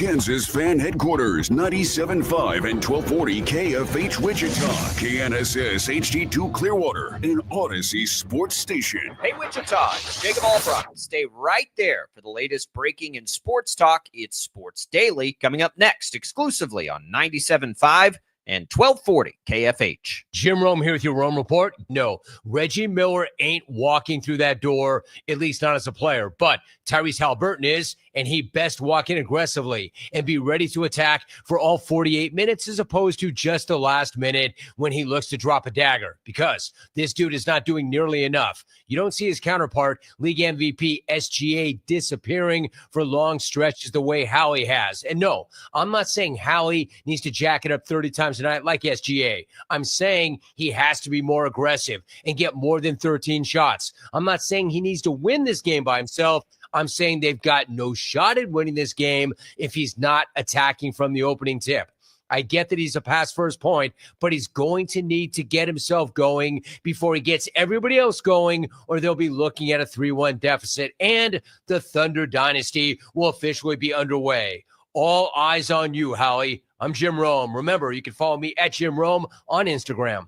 Kansas fan headquarters, 97.5 and 1240 KFH Wichita, KNSS HD2 Clearwater, and Odyssey Sports Station. Hey, Wichita, it's Jacob Albrock. Stay right there for the latest breaking in sports talk. It's Sports Daily, coming up next exclusively on 97.5 and 1240 KFH. Jim Rome here with your Rome Report. No, Reggie Miller ain't walking through that door, at least not as a player, but Tyrese Haliburton is, and he best walk in aggressively and be ready to attack for all 48 minutes as opposed to just the last minute when he looks to drop a dagger, because this dude is not doing nearly enough. You don't see his counterpart, league MVP SGA, disappearing for long stretches the way Hallie has. And no, I'm not saying Hallie needs to jack it up 30 times a night like SGA. I'm saying he has to be more aggressive and get more than 13 shots. I'm not saying he needs to win this game by himself. I'm saying they've got no shot at winning this game if he's not attacking from the opening tip. I get that he's a pass first point, but he's going to need to get himself going before he gets everybody else going, or they'll be looking at a 3-1 deficit, and the Thunder dynasty will officially be underway. All eyes on you, Hallie. I'm Jim Rome. Remember, you can follow me at Jim Rome on Instagram.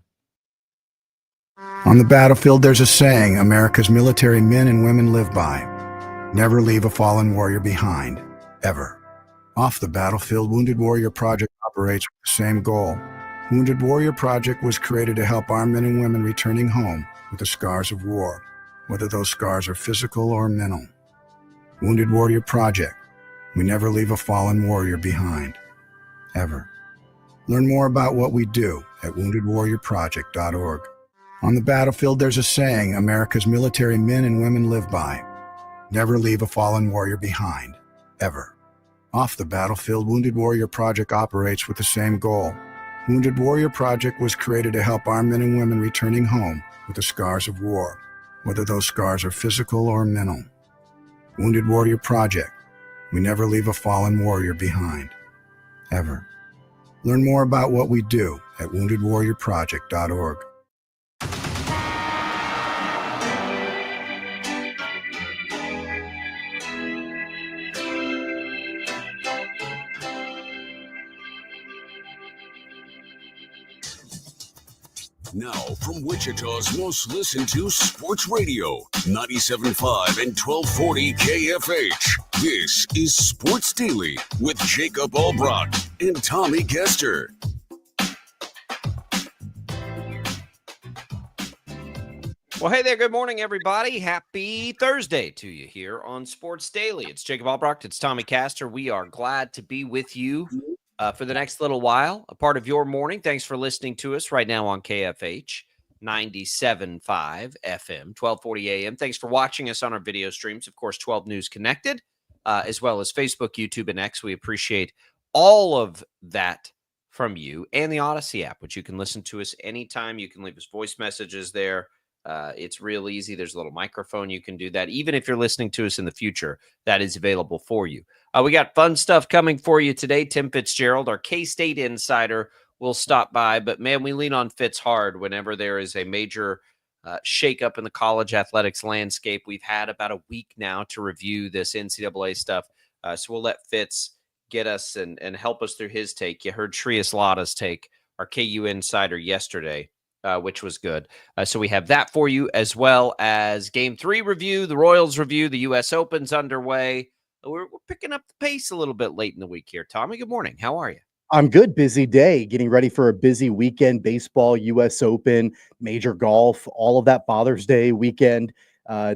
On the battlefield, there's a saying America's military men and women live by. Never leave a fallen warrior behind, ever. Off the battlefield, Wounded Warrior Project operates with the same goal. Wounded Warrior Project was created to help our men and women returning home with the scars of war, whether those scars are physical or mental. Wounded Warrior Project. We never leave a fallen warrior behind, ever. Learn more about what we do at woundedwarriorproject.org. On the battlefield, there's a saying America's military men and women live by. Never leave a fallen warrior behind, ever. Off the battlefield, Wounded Warrior Project operates with the same goal. Wounded Warrior Project was created to help our men and women returning home with the scars of war, whether those scars are physical or mental. Wounded Warrior Project. We never leave a fallen warrior behind, ever. Learn more about what we do at woundedwarriorproject.org. Now, from Wichita's most listened to sports radio, 97.5 and 1240 KFH, this is Sports Daily with Jacob Albrock and Tommy Kester. Well, hey there. Good morning, everybody. Happy Thursday to you here on Sports Daily. It's Jacob Albrock. It's Tommy Kester. We are glad to be with you for the next little while, a part of your morning. Thanks for listening to us right now on KFH 97.5 FM, 1240 AM. Thanks for watching us on our video streams. Of course, 12 News Connected, as well as Facebook, YouTube, and X. We appreciate all of that from you, and the Odyssey app, which you can listen to us anytime. You can leave us voice messages there. It's real easy. There's a little microphone. You can do that. Even if you're listening to us in the future, that is available for you. We got fun stuff coming for you today. Tim Fitzgerald, our K-State insider, will stop by. But, man, we lean on Fitz hard whenever there is a major shakeup in the college athletics landscape. We've had about a week now to review this NCAA stuff. So we'll let Fitz get us and help us through his take. You heard Shreyas Lada's take, our KU insider, yesterday. Which was good. So we have that for you, as well as Game 3 review, the Royals review, the U.S. Open's underway. We're picking up the pace a little bit late in the week here. Tommy, good morning. How are you? I'm good. Busy day. Getting ready for a busy weekend. Baseball, U.S. Open, major golf, all of that Father's Day weekend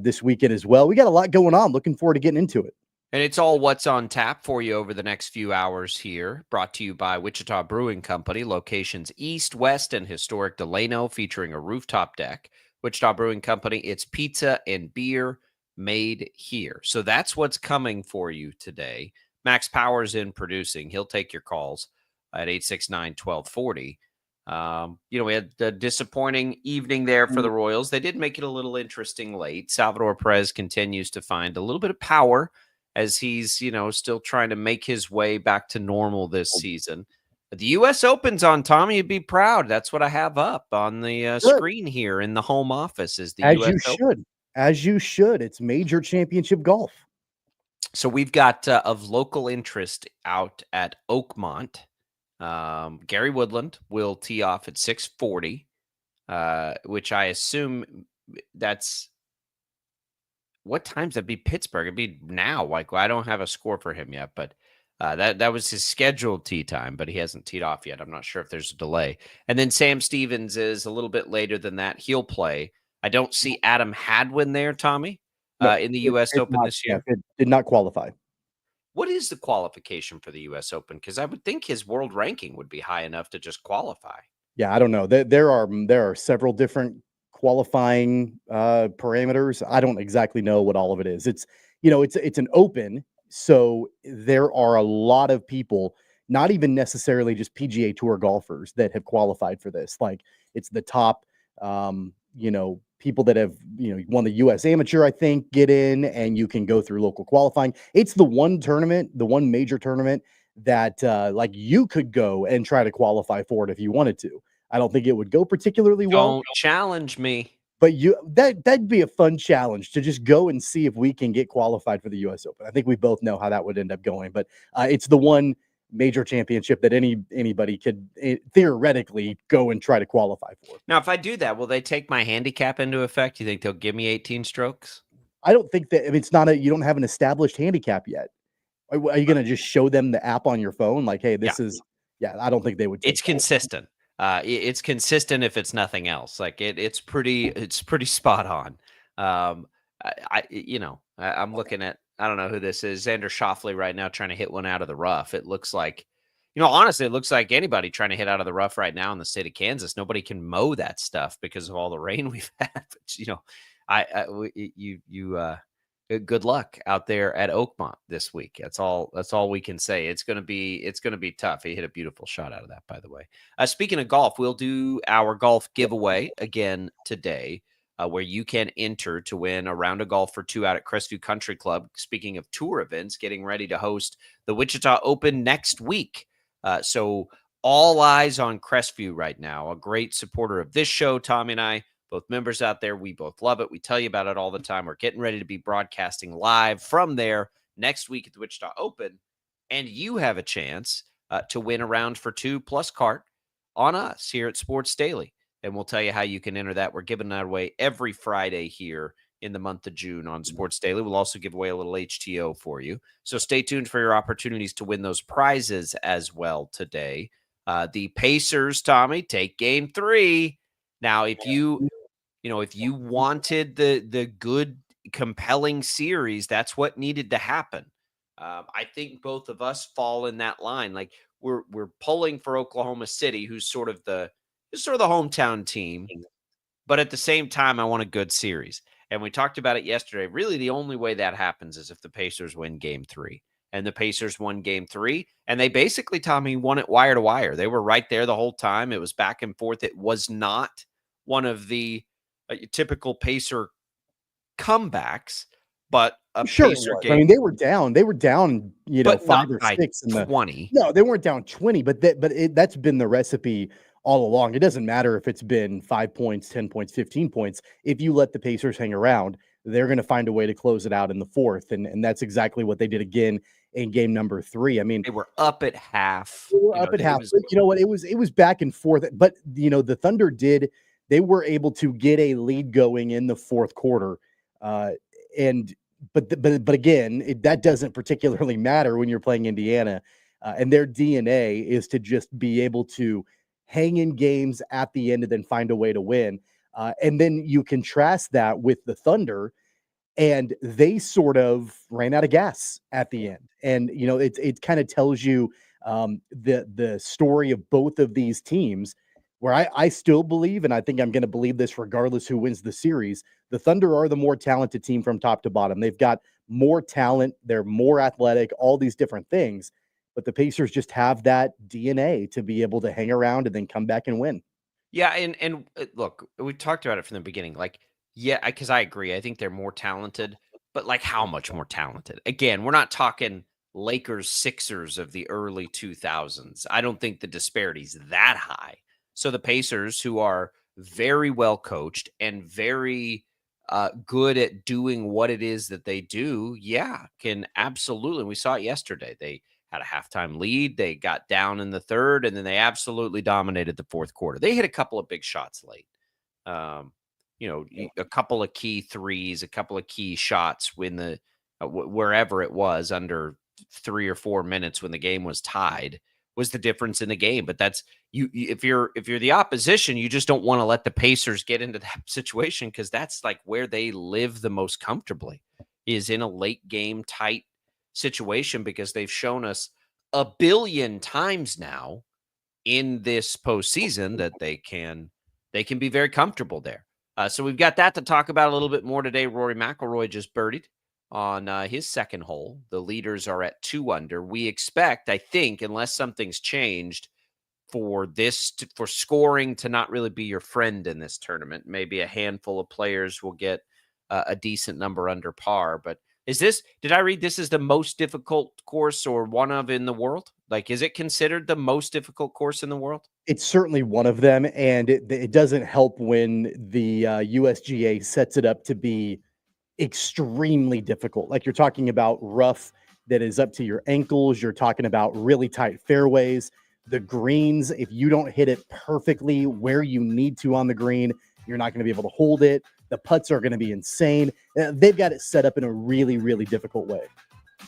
this weekend as well. We got a lot going on. Looking forward to getting into it. And it's all what's on tap for you over the next few hours here. Brought to you by Wichita Brewing Company, locations east, west, and historic Delano, featuring a rooftop deck. Wichita Brewing Company, it's pizza and beer made here. So that's what's coming for you today. Max Powers in producing. He'll take your calls at 869-1240. We had a disappointing evening there for the Royals. They did make it a little interesting late. Salvador Perez continues to find a little bit of power as he's, still trying to make his way back to normal this season. The U.S. Open's on, Tommy. You'd be proud. That's what I have up on the screen here in the home office is the U.S. Open. As you should. It's major championship golf. So we've got of local interest out at Oakmont. Gary Woodland will tee off at 6:40, which I assume that's what times that'd be Pittsburgh. It'd be now. Like I don't have a score for him yet, but that was his scheduled tee time, but he hasn't teed off yet. I'm not sure if there's a delay. And then Sam Stevens is a little bit later than that. He'll play. I don't see Adam Hadwin there, Tommy, No, in the U.S. Open this year. It did not qualify. What is the qualification for the U.S. Open? Because I would think his world ranking would be high enough to just qualify. Yeah, I don't know. There are several different qualifying parameters. I don't exactly know what all of it is. It's it's an open, so there are a lot of people, not even necessarily just PGA Tour golfers, that have qualified for this. Like it's the top, people that have won the U.S. Amateur, I think, get in, and you can go through local qualifying. It's the one tournament, the one major tournament that like you could go and try to qualify for it if you wanted to. I don't think it would go particularly well. Don't challenge me. But that'd be a fun challenge to just go and see if we can get qualified for the U.S. Open. I think we both know how that would end up going, but it's the one major championship that anybody could theoretically go and try to qualify for. Now, if I do that, will they take my handicap into effect? You think they'll give me 18 strokes? I don't think that. I mean, it's not you don't have an established handicap yet. Are you going to just show them the app on your phone? Like, hey, this is. Yeah, I don't think they would. It's consistent. It's consistent if it's nothing else. Like it's pretty spot on. I'm looking at, I don't know who this is, Xander Schauffele right now trying to hit one out of the rough. It looks like, honestly, it looks like anybody trying to hit out of the rough right now in the state of Kansas. Nobody can mow that stuff because of all the rain we've had. But, good luck out there at Oakmont this week. That's all we can say. It's gonna be tough. He hit a beautiful shot out of that, by the way. Speaking of golf, we'll do our golf giveaway again today, where you can enter to win a round of golf for two out at Crestview Country Club. Speaking of tour events, getting ready to host the Wichita Open next week. So all eyes on Crestview right now. A great supporter of this show, Tommy and I. Both members out there, we both love it. We tell you about it all the time. We're getting ready to be broadcasting live from there next week at the Wichita Open. And you have a chance to win a round for two plus cart on us here at Sports Daily. And we'll tell you how you can enter that. We're giving that away every Friday here in the month of June on Sports Daily. We'll also give away a little HTO for you. So stay tuned for your opportunities to win those prizes as well today. The Pacers, Tommy, take game 3. Now, if you wanted the good, compelling series, that's what needed to happen. I think both of us fall in that line. Like we're pulling for Oklahoma City, who's sort of the hometown team, but at the same time, I want a good series. And we talked about it yesterday. Really, the only way that happens is if the Pacers win game 3. And the Pacers won game 3, and they basically, Tommy, won it wire to wire. They were right there the whole time. It was back and forth. It was not one of the typical Pacer comebacks, but a Pacer game. I mean, they were down. They were down, 5 or 6 in 20. No, they weren't down 20, but that's been the recipe all along. It doesn't matter if it's been 5 points, 10 points, 15 points. If you let the Pacers hang around, they're going to find a way to close it out in the fourth, and that's exactly what they did again in game number 3. I mean, they were up at half. They were up at half. But you know what? It was back and forth. But the Thunder they were able to get a lead going in the fourth quarter. But again, that doesn't particularly matter when you're playing Indiana. And their DNA is to just be able to hang in games at the end and then find a way to win. And then you contrast that with the Thunder, and they sort of ran out of gas at the end. And, it kind of tells you the story of both of these teams, where I still believe, and I think I'm going to believe this regardless who wins the series, the Thunder are the more talented team from top to bottom. They've got more talent. They're more athletic, all these different things. But the Pacers just have that DNA to be able to hang around and then come back and win. Yeah, and look, we talked about it from the beginning. Like, yeah, because I agree. I think they're more talented, but like how much more talented? Again, we're not talking Lakers, Sixers of the early 2000s. I don't think the disparity's that high. So the Pacers, who are very well coached and very good at doing what it is that they do, can absolutely. We saw it yesterday. They had a halftime lead. They got down in the third, and then they absolutely dominated the fourth quarter. They hit a couple of big shots late. A couple of key threes, a couple of key shots when the wherever it was under 3 or 4 minutes when the game was tied was the difference in the game. But that's if you're the opposition, you just don't want to let the Pacers get into that situation, because that's like where they live the most comfortably, is in a late game tight situation, because they've shown us a billion times now in this postseason that they can be very comfortable there. So we've got that to talk about a little bit more today. Rory McIlroy just birdied on his second hole. The leaders are at 2 under. We expect, I think, unless something's changed, for scoring to not really be your friend in this tournament. Maybe a handful of players will get a decent number under par. But did I read this is the most difficult course or one of in the world? Like, is it considered the most difficult course in the world? It's certainly one of them, and it doesn't help when the USGA sets it up to be extremely difficult. Like, you're talking about rough that is up to your ankles. You're talking about really tight fairways. The greens, if you don't hit it perfectly where you need to on the green, you're not going to be able to hold it. The putts are going to be insane. They've got it set up in a really, really difficult way.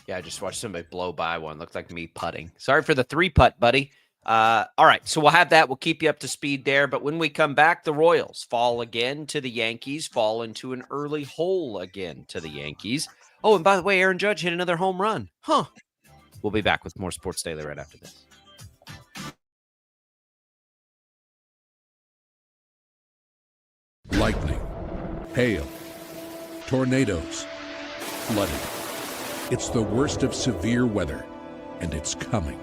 Yeah, I just watched somebody blow by one. Looked like me putting. Sorry for the 3-putt, buddy. All right, so we'll have that. We'll keep you up to speed there. But when we come back, the Royals fall again to the Yankees, fall into an early hole again to the Yankees. Oh, and by the way, Aaron Judge hit another home run. We'll be back with more Sports Daily right after this. Lightning, hail, tornadoes, flooding. It's the worst of severe weather, and it's coming.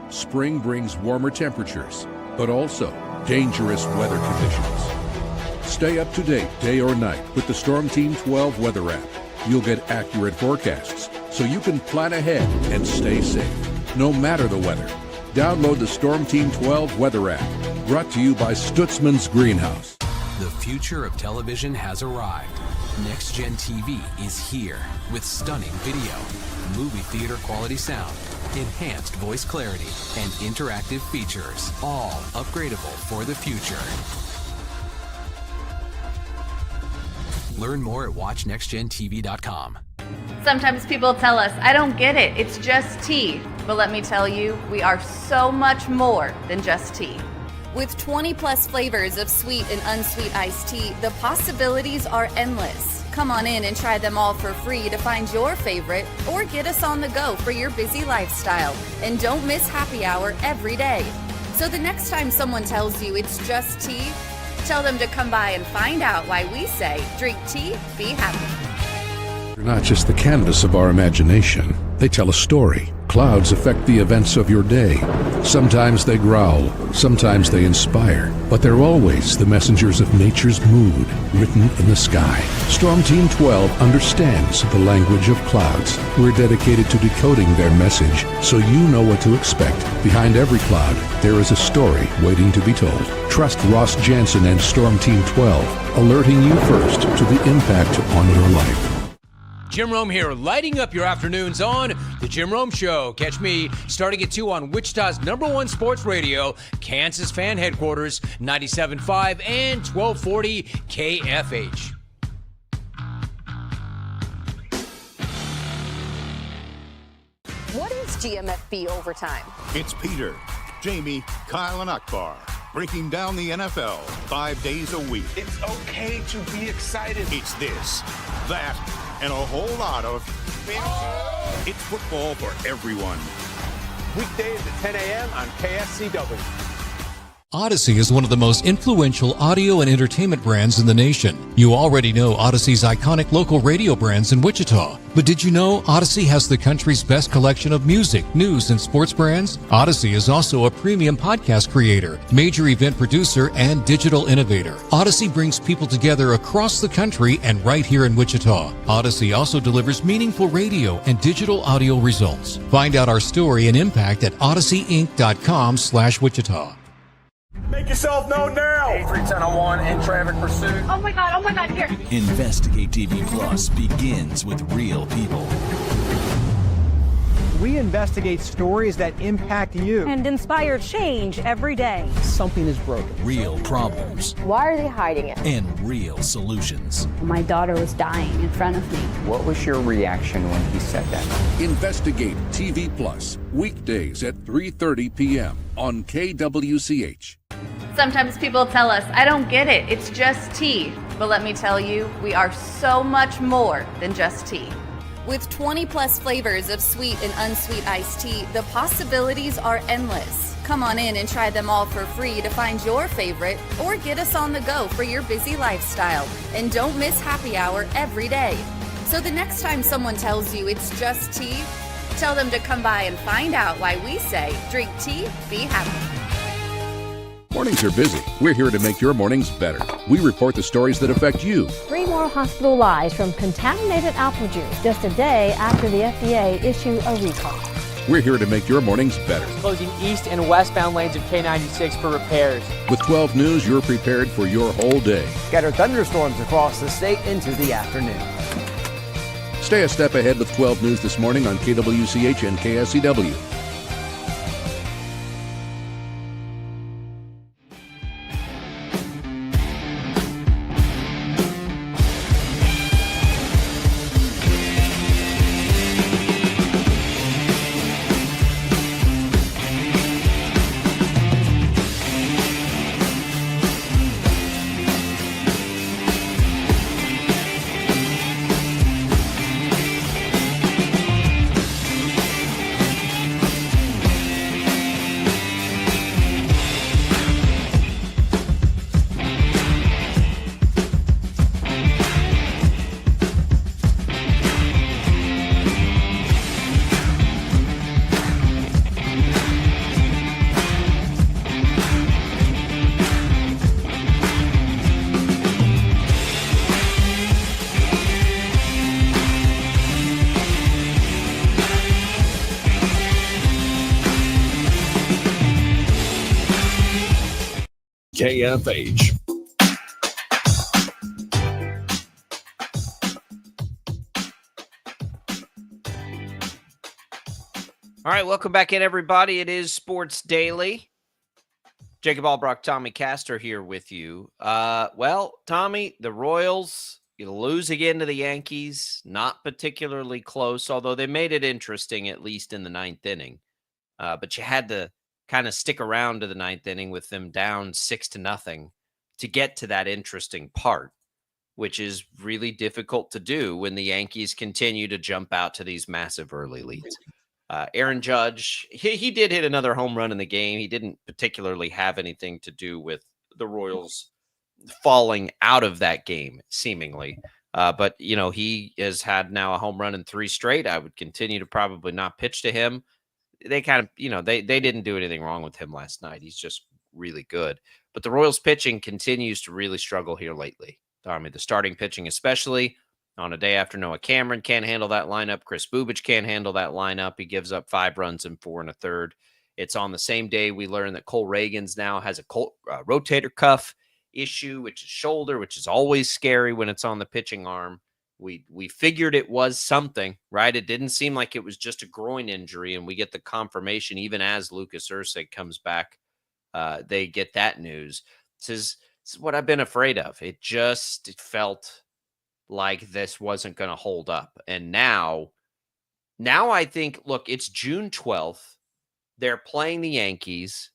Spring brings warmer temperatures, but also dangerous weather conditions. Stay up to date day or night with the Storm Team 12 weather app. You'll get accurate forecasts, so you can plan ahead and stay safe, no matter the weather. Download the Storm Team 12 weather app, brought to you by Stutzman's Greenhouse. The future of television has arrived. Next Gen TV is here with stunning video, movie theater quality sound, enhanced voice clarity, and interactive features, all upgradable for the future. Learn more at watchnextgentv.com. Sometimes people tell us, I don't get it, it's just tea. But let me tell you, we are so much more than just tea. With 20 plus flavors of sweet and unsweet iced tea, the possibilities are endless. Come on in and try them all for free to find your favorite, or get us on the go for your busy lifestyle. And don't miss happy hour every day. So the next time someone tells you it's just tea, tell them to come by and find out why we say, drink tea, be happy. They're not just the canvas of our imagination. They tell a story. Clouds affect the events of your day. Sometimes they growl, sometimes they inspire, but they're always the messengers of nature's mood, written in the sky. Storm Team 12 understands the language of clouds. We're dedicated to decoding their message, so you know what to expect. Behind every cloud, there is a story waiting to be told. Trust Ross Jansen and Storm Team 12, alerting you first to the impact on your life. Jim Rome here, lighting up your afternoons on The Jim Rome Show. Catch me starting at 2 on Wichita's #1 sports radio, Kansas Fan Headquarters, 97.5 and 1240 KFH. What is GMFB Overtime? It's Peter, Jamie, Kyle, and Akbar breaking down the NFL 5 days a week. It's okay to be excited. It's this, that, and a whole lot of fantasy. It's football for everyone. Weekdays at 10 a.m. on KSCW. Odyssey is one of the most influential audio and entertainment brands in the nation. You already know Odyssey's iconic local radio brands in Wichita. But did you know Odyssey has the country's best collection of music, news, and sports brands? Odyssey is also a premium podcast creator, major event producer, and digital innovator. Odyssey brings people together across the country and right here in Wichita. Odyssey also delivers meaningful radio and digital audio results. Find out our story and impact at odysseyin.com/Wichita. Make yourself known now. 310-1 in traffic pursuit. Oh my God, here. Investigate TV Plus begins with real people. We investigate stories that impact you and inspire change every day. Something is broken. Real problems. Why are they hiding it? And real solutions. My daughter was dying in front of me. What was your reaction when he said that? Investigate TV Plus, weekdays at 3:30 p.m. on KWCH. Sometimes people tell us, I don't get it, it's just tea. But let me tell you, we are so much more than just tea. With 20 plus flavors of sweet and unsweet iced tea, the possibilities are endless. Come on in and try them all for free to find your favorite or get us on the go for your busy lifestyle. And don't miss happy hour every day. So the next time someone tells you it's just tea, tell them to come by and find out why we say drink tea, be happy. Mornings are busy. We're here to make your mornings better. We report the stories that affect you. 3 more hospital lies from contaminated apple juice just a day after the FDA issued a recall. We're here to make your mornings better. Closing east and westbound lanes of K96 for repairs. With 12 News, you're prepared for your whole day. Scattered thunderstorms across the state into the afternoon. Stay a step ahead with 12 News this morning on KWCH and KSCW. KFH. All right, welcome back in, everybody. It is Sports Daily. Jacob Albrock, Tommy Castor here with you. Well, Tommy, the Royals, you lose again to the Yankees. Not particularly close, although they made it interesting, at least in the ninth inning. But you had to kind of stick around to the ninth inning with them down 6-0 to get to that interesting part, which is really difficult to do when the Yankees continue to jump out to these massive early leads. Aaron Judge, he did hit another home run in the game. He didn't particularly have anything to do with the Royals falling out of that game, seemingly. But, you know, he has had now a home run in 3 straight. I would continue to probably not pitch to him. They kind of, you know, they didn't do anything wrong with him last night. He's just really good. But the Royals pitching continues to really struggle here lately. I mean, the starting pitching, especially on a day after Noah Cameron can't handle that lineup. Chris Bubich can't handle that lineup. He gives up 5 runs in 4 1/3. It's on the same day we learn that Cole Reagans now has a rotator cuff issue, which is shoulder, which is always scary when it's on the pitching arm. We figured it was something, right? It didn't seem like it was just a groin injury, and we get the confirmation even as Lucas Ursig comes back. They get that news. This is what I've been afraid of. It felt like this wasn't going to hold up. And now I think, look, it's June 12th. They're playing the Yankees.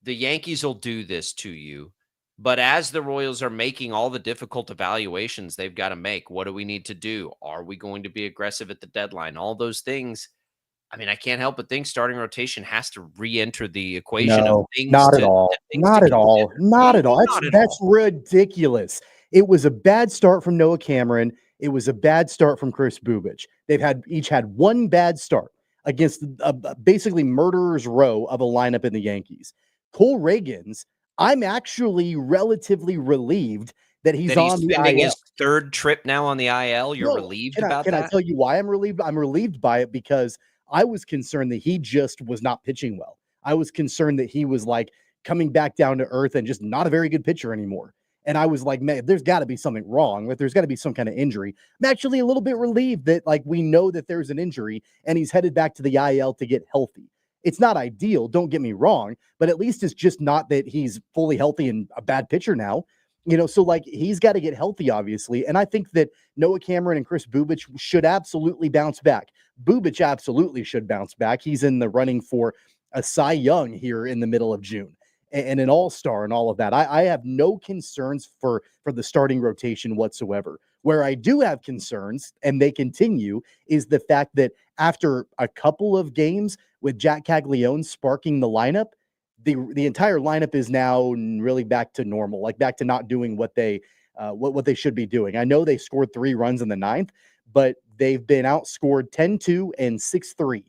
The Yankees will do this to you. But as the Royals are making all the difficult evaluations they've got to make, what do we need to do? Are we going to be aggressive at the deadline? All those things. I mean, I can't help but think starting rotation has to re-enter the equation of things. Not at all. Not at all. That's ridiculous. It was a bad start from Noah Cameron. It was a bad start from Chris Bubich. They've each had one bad start against basically murderer's row of a lineup in the Yankees. Cole Reagans, I'm actually relatively relieved that he's on the IL. His 3rd trip now on the IL. You're relieved about that? Can I tell you why I'm relieved? I'm relieved by it because I was concerned that he just was not pitching well. I was concerned that he was like coming back down to earth and just not a very good pitcher anymore. And I was like, man, there's got to be something wrong. Like, there's got to be some kind of injury. I'm actually a little bit relieved that, like, we know that there's an injury and he's headed back to the IL to get healthy. It's not ideal, don't get me wrong, but at least it's just not that he's fully healthy and a bad pitcher now. So like he's got to get healthy, obviously. And I think that Noah Cameron and Chris Bubic should absolutely bounce back. Bubic absolutely should bounce back. He's in the running for a Cy Young here in the middle of June and an all-star and all of that. I have no concerns for the starting rotation whatsoever. Where I do have concerns, and they continue, is the fact that after a couple of games with Jack Caglione sparking the lineup, the entire lineup is now really back to normal, like back to not doing what they should be doing. I know they scored 3 runs in the 9th, but they've been outscored 10-2 and 6-3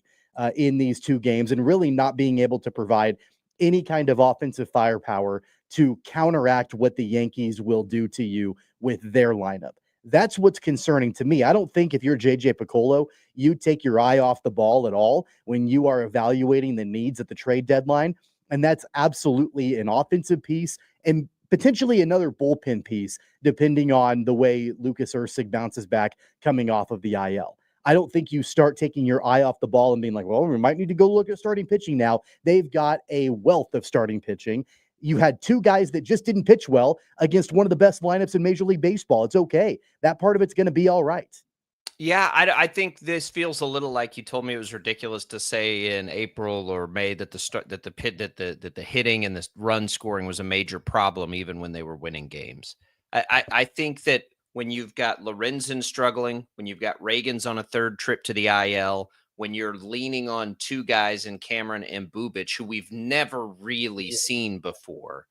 in these 2 games, and really not being able to provide any kind of offensive firepower to counteract what the Yankees will do to you with their lineup. That's what's concerning to me. I don't think if you're JJ Piccolo, you take your eye off the ball at all when you are evaluating the needs at the trade deadline. And that's absolutely an offensive piece and potentially another bullpen piece, depending on the way Lucas Erceg bounces back coming off of the IL. I don't think you start taking your eye off the ball and being like, well, we might need to go look at starting pitching now. They've got a wealth of starting pitching. You had 2 guys that just didn't pitch well against one of the best lineups in Major League Baseball. It's okay. That part of it's going to be all right. Yeah, I think this feels a little like you told me it was ridiculous to say in April or May that the hitting and the run scoring was a major problem even when they were winning games. I think that when you've got Lorenzen struggling, when you've got Reagan's on a 3rd trip to the IL, when you're leaning on 2 guys in Cameron and Bubic, who we've never really seen before,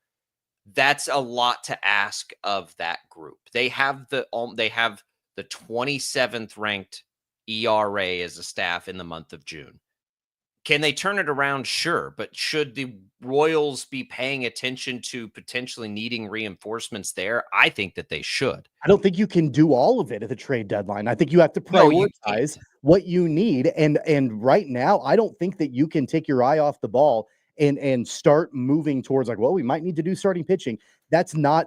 that's a lot to ask of that group. They have the 27th ranked ERA as a staff in the month of June. Can they turn it around? Sure. But should the Royals be paying attention to potentially needing reinforcements there? I think that they should. I don't think you can do all of it at the trade deadline. I think you have to prioritize what you need. And right now, I don't think that you can take your eye off the ball and start moving towards like, well, we might need to do starting pitching. That's not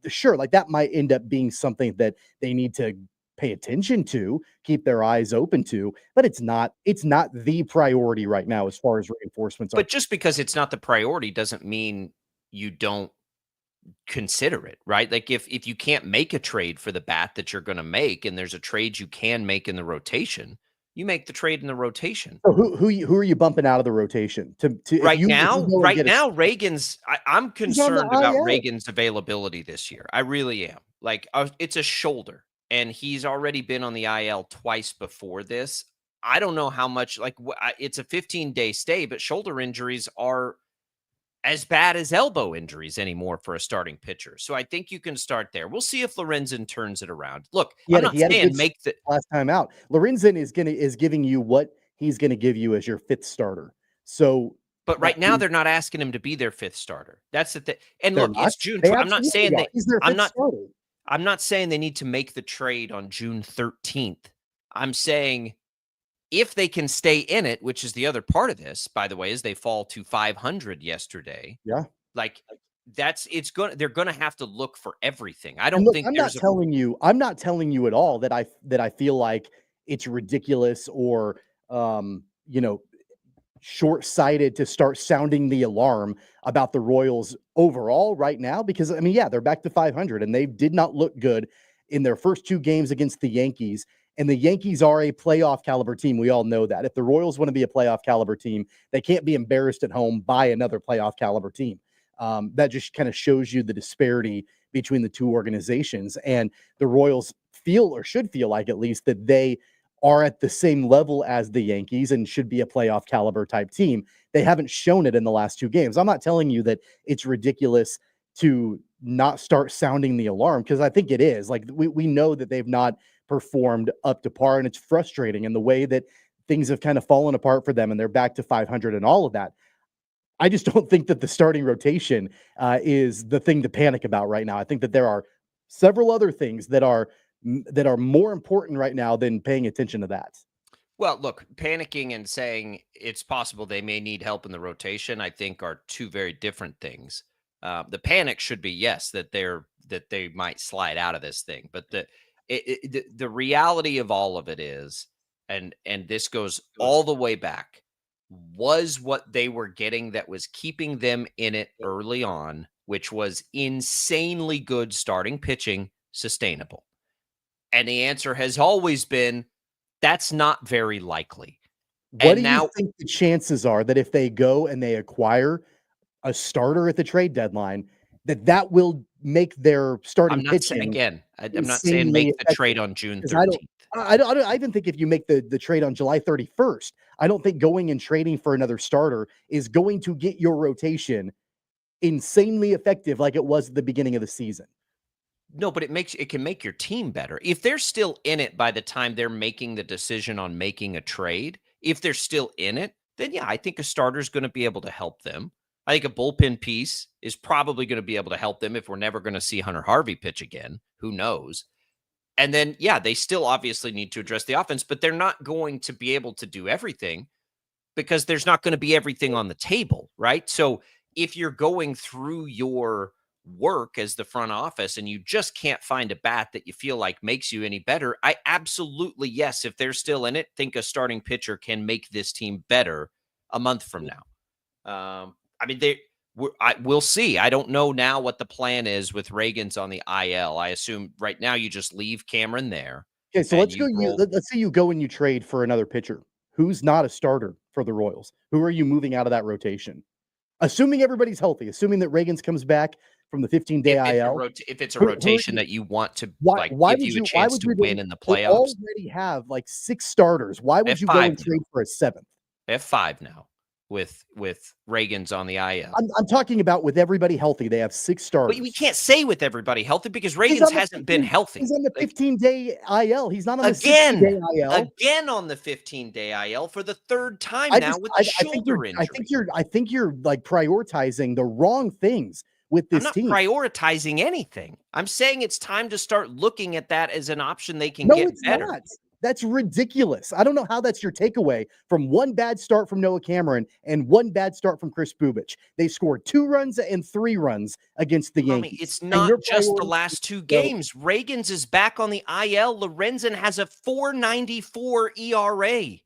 sure. Like that might end up being something that they need to pay attention to, keep their eyes open to, but it's not the priority right now as far as reinforcements are. But just because it's not the priority doesn't mean you don't consider it, right? Like if you can't make a trade for the bat that you're going to make, and there's a trade you can make in the rotation, you make the trade in the rotation. So who are you bumping out of the rotation? Right now, Reagan's. I'm concerned about Reagan's availability this year. I really am. Like it's a shoulder, and he's already been on the IL twice before this. I don't know how much. Like it's a 15-day stay, but shoulder injuries are as bad as elbow injuries anymore for a starting pitcher. So I think you can start there. We'll see if Lorenzen turns it around. Look, I'm not saying make the last time out. Lorenzen is giving you what he's going to give you as your 5th starter. So, but right now they're not asking him to be their 5th starter. That's the thing. And look, it's June. I'm not saying that I'm not saying they need to make the trade on June 13th. I'm saying if they can stay in it, which is the other part of this, by the way, is they fall to 500 yesterday. Yeah. Like they're going to have to look for everything. I don't think I'm not telling you at all that I feel like it's ridiculous or, short-sighted to start sounding the alarm about the Royals overall right now, because I mean, yeah, they're back to 500 and they did not look good in their first 2 games against the Yankees. And the Yankees are a playoff caliber team. We all know that. If the Royals want to be a playoff caliber team, they can't be embarrassed at home by another playoff caliber team. That just kind of shows you the disparity between the 2 organizations. And the Royals feel, or should feel like at least, that they are at the same level as the Yankees and should be a playoff caliber type team. They haven't shown it in the last 2 games. I'm not telling you that it's ridiculous to not start sounding the alarm, because I think it is. Like we know that they've not performed up to par, and it's frustrating in the way that things have kind of fallen apart for them and they're back to 500 and all of that. I just don't think that the starting rotation is the thing to panic about right now. I think that there are several other things that are more important right now than paying attention to that. Well, look, panicking and saying it's possible they may need help in the rotation, I think, are two very different things. The panic should be yes that they might slide out of this thing, but the reality of all of it is, and this goes all the way back, was what they were getting that was keeping them in it early on, which was insanely good starting pitching, sustainable. And the answer has always been that's not very likely. What And do you now think the chances are that if they go and they acquire a starter at the trade deadline, that will make their starting I'm not saying pitching again, I'm not saying insanely make the effective? trade on June 'Cause 13th. I even think if you make the trade on July 31st, I don't think going and trading for another starter is going to get your rotation insanely effective like it was at the beginning of the season. No, but it can make your team better. If they're still in it by the time they're making the decision on making a trade, if they're still in it, then yeah, I think a starter is going to be able to help them. I think a bullpen piece is probably going to be able to help them if we're never going to see Hunter Harvey pitch again. Who knows? And then, yeah, they still obviously need to address the offense, but they're not going to be able to do everything because there's not going to be everything on the table, right? So if you're going through your work as the front office and you just can't find a bat that you feel like makes you any better, I absolutely, yes, if they're still in it, think a starting pitcher can make this team better a month from now. I mean, we'll see. I don't know now what the plan is with Reagan's on the IL. I assume right now you just leave Cameron there. Okay, so and let's go. roll- Let's say you go and you trade for another pitcher who's not a starter for the Royals. Who are you moving out of that rotation? Assuming everybody's healthy, assuming that Reagan's comes back from the 15-day IL. If it's a Who are rotation you- that you want to Why give would you a why chance would to you win in the They playoffs, already have like 6 starters. Why They would have you go 5 and trade now. for a 7th? they have 5 now with Reagan's on the IL. I'm talking about with everybody healthy. They have 6 starters. But we can't say with everybody healthy because He's Reagan's on the hasn't been 15 healthy. He's on the 15-day IL. He's not on the Again, 60-day IL. again on the 15-day IL for the third time I now just with the I think shoulder injury. I think you're like prioritizing the wrong things with I'm this not team. prioritizing anything. I'm saying it's time to start looking at that as an option they can No, get it's better. not. That's ridiculous. I don't know how that's your takeaway from one bad start from Noah Cameron and one bad start from Chris Bubich. They scored 2 runs and 3 runs against the Tommy, Yankees. it's And not your just the priority last 2 is to go- games. Reagan's is back on the IL. Lorenzen has a 4.94 ERA.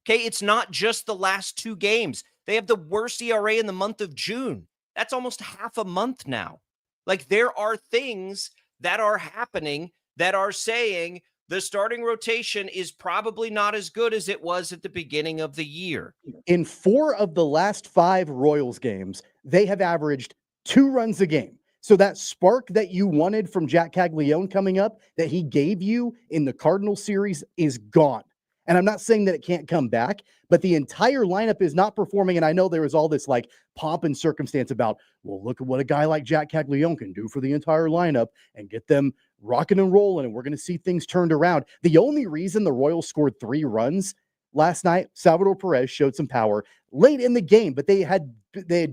Okay, it's not just the last 2 games. They have the worst ERA in the month of June. That's almost half a month now. Like, there are things that are happening that are saying the starting rotation is probably not as good as it was at the beginning of the year. In 4 of the last 5 Royals games, they have averaged 2 runs a game. So that spark that you wanted from Jack Caglione coming up, that he gave you in the Cardinal series, is gone. And I'm not saying that it can't come back, but the entire lineup is not performing. And I know there was all this like pomp and circumstance about, well, look at what a guy like Jack Caglione can do for the entire lineup and get them rocking and rolling. And we're going to see things turned around. The only reason the Royals scored 3 runs last night, Salvador Perez showed some power late in the game, but they had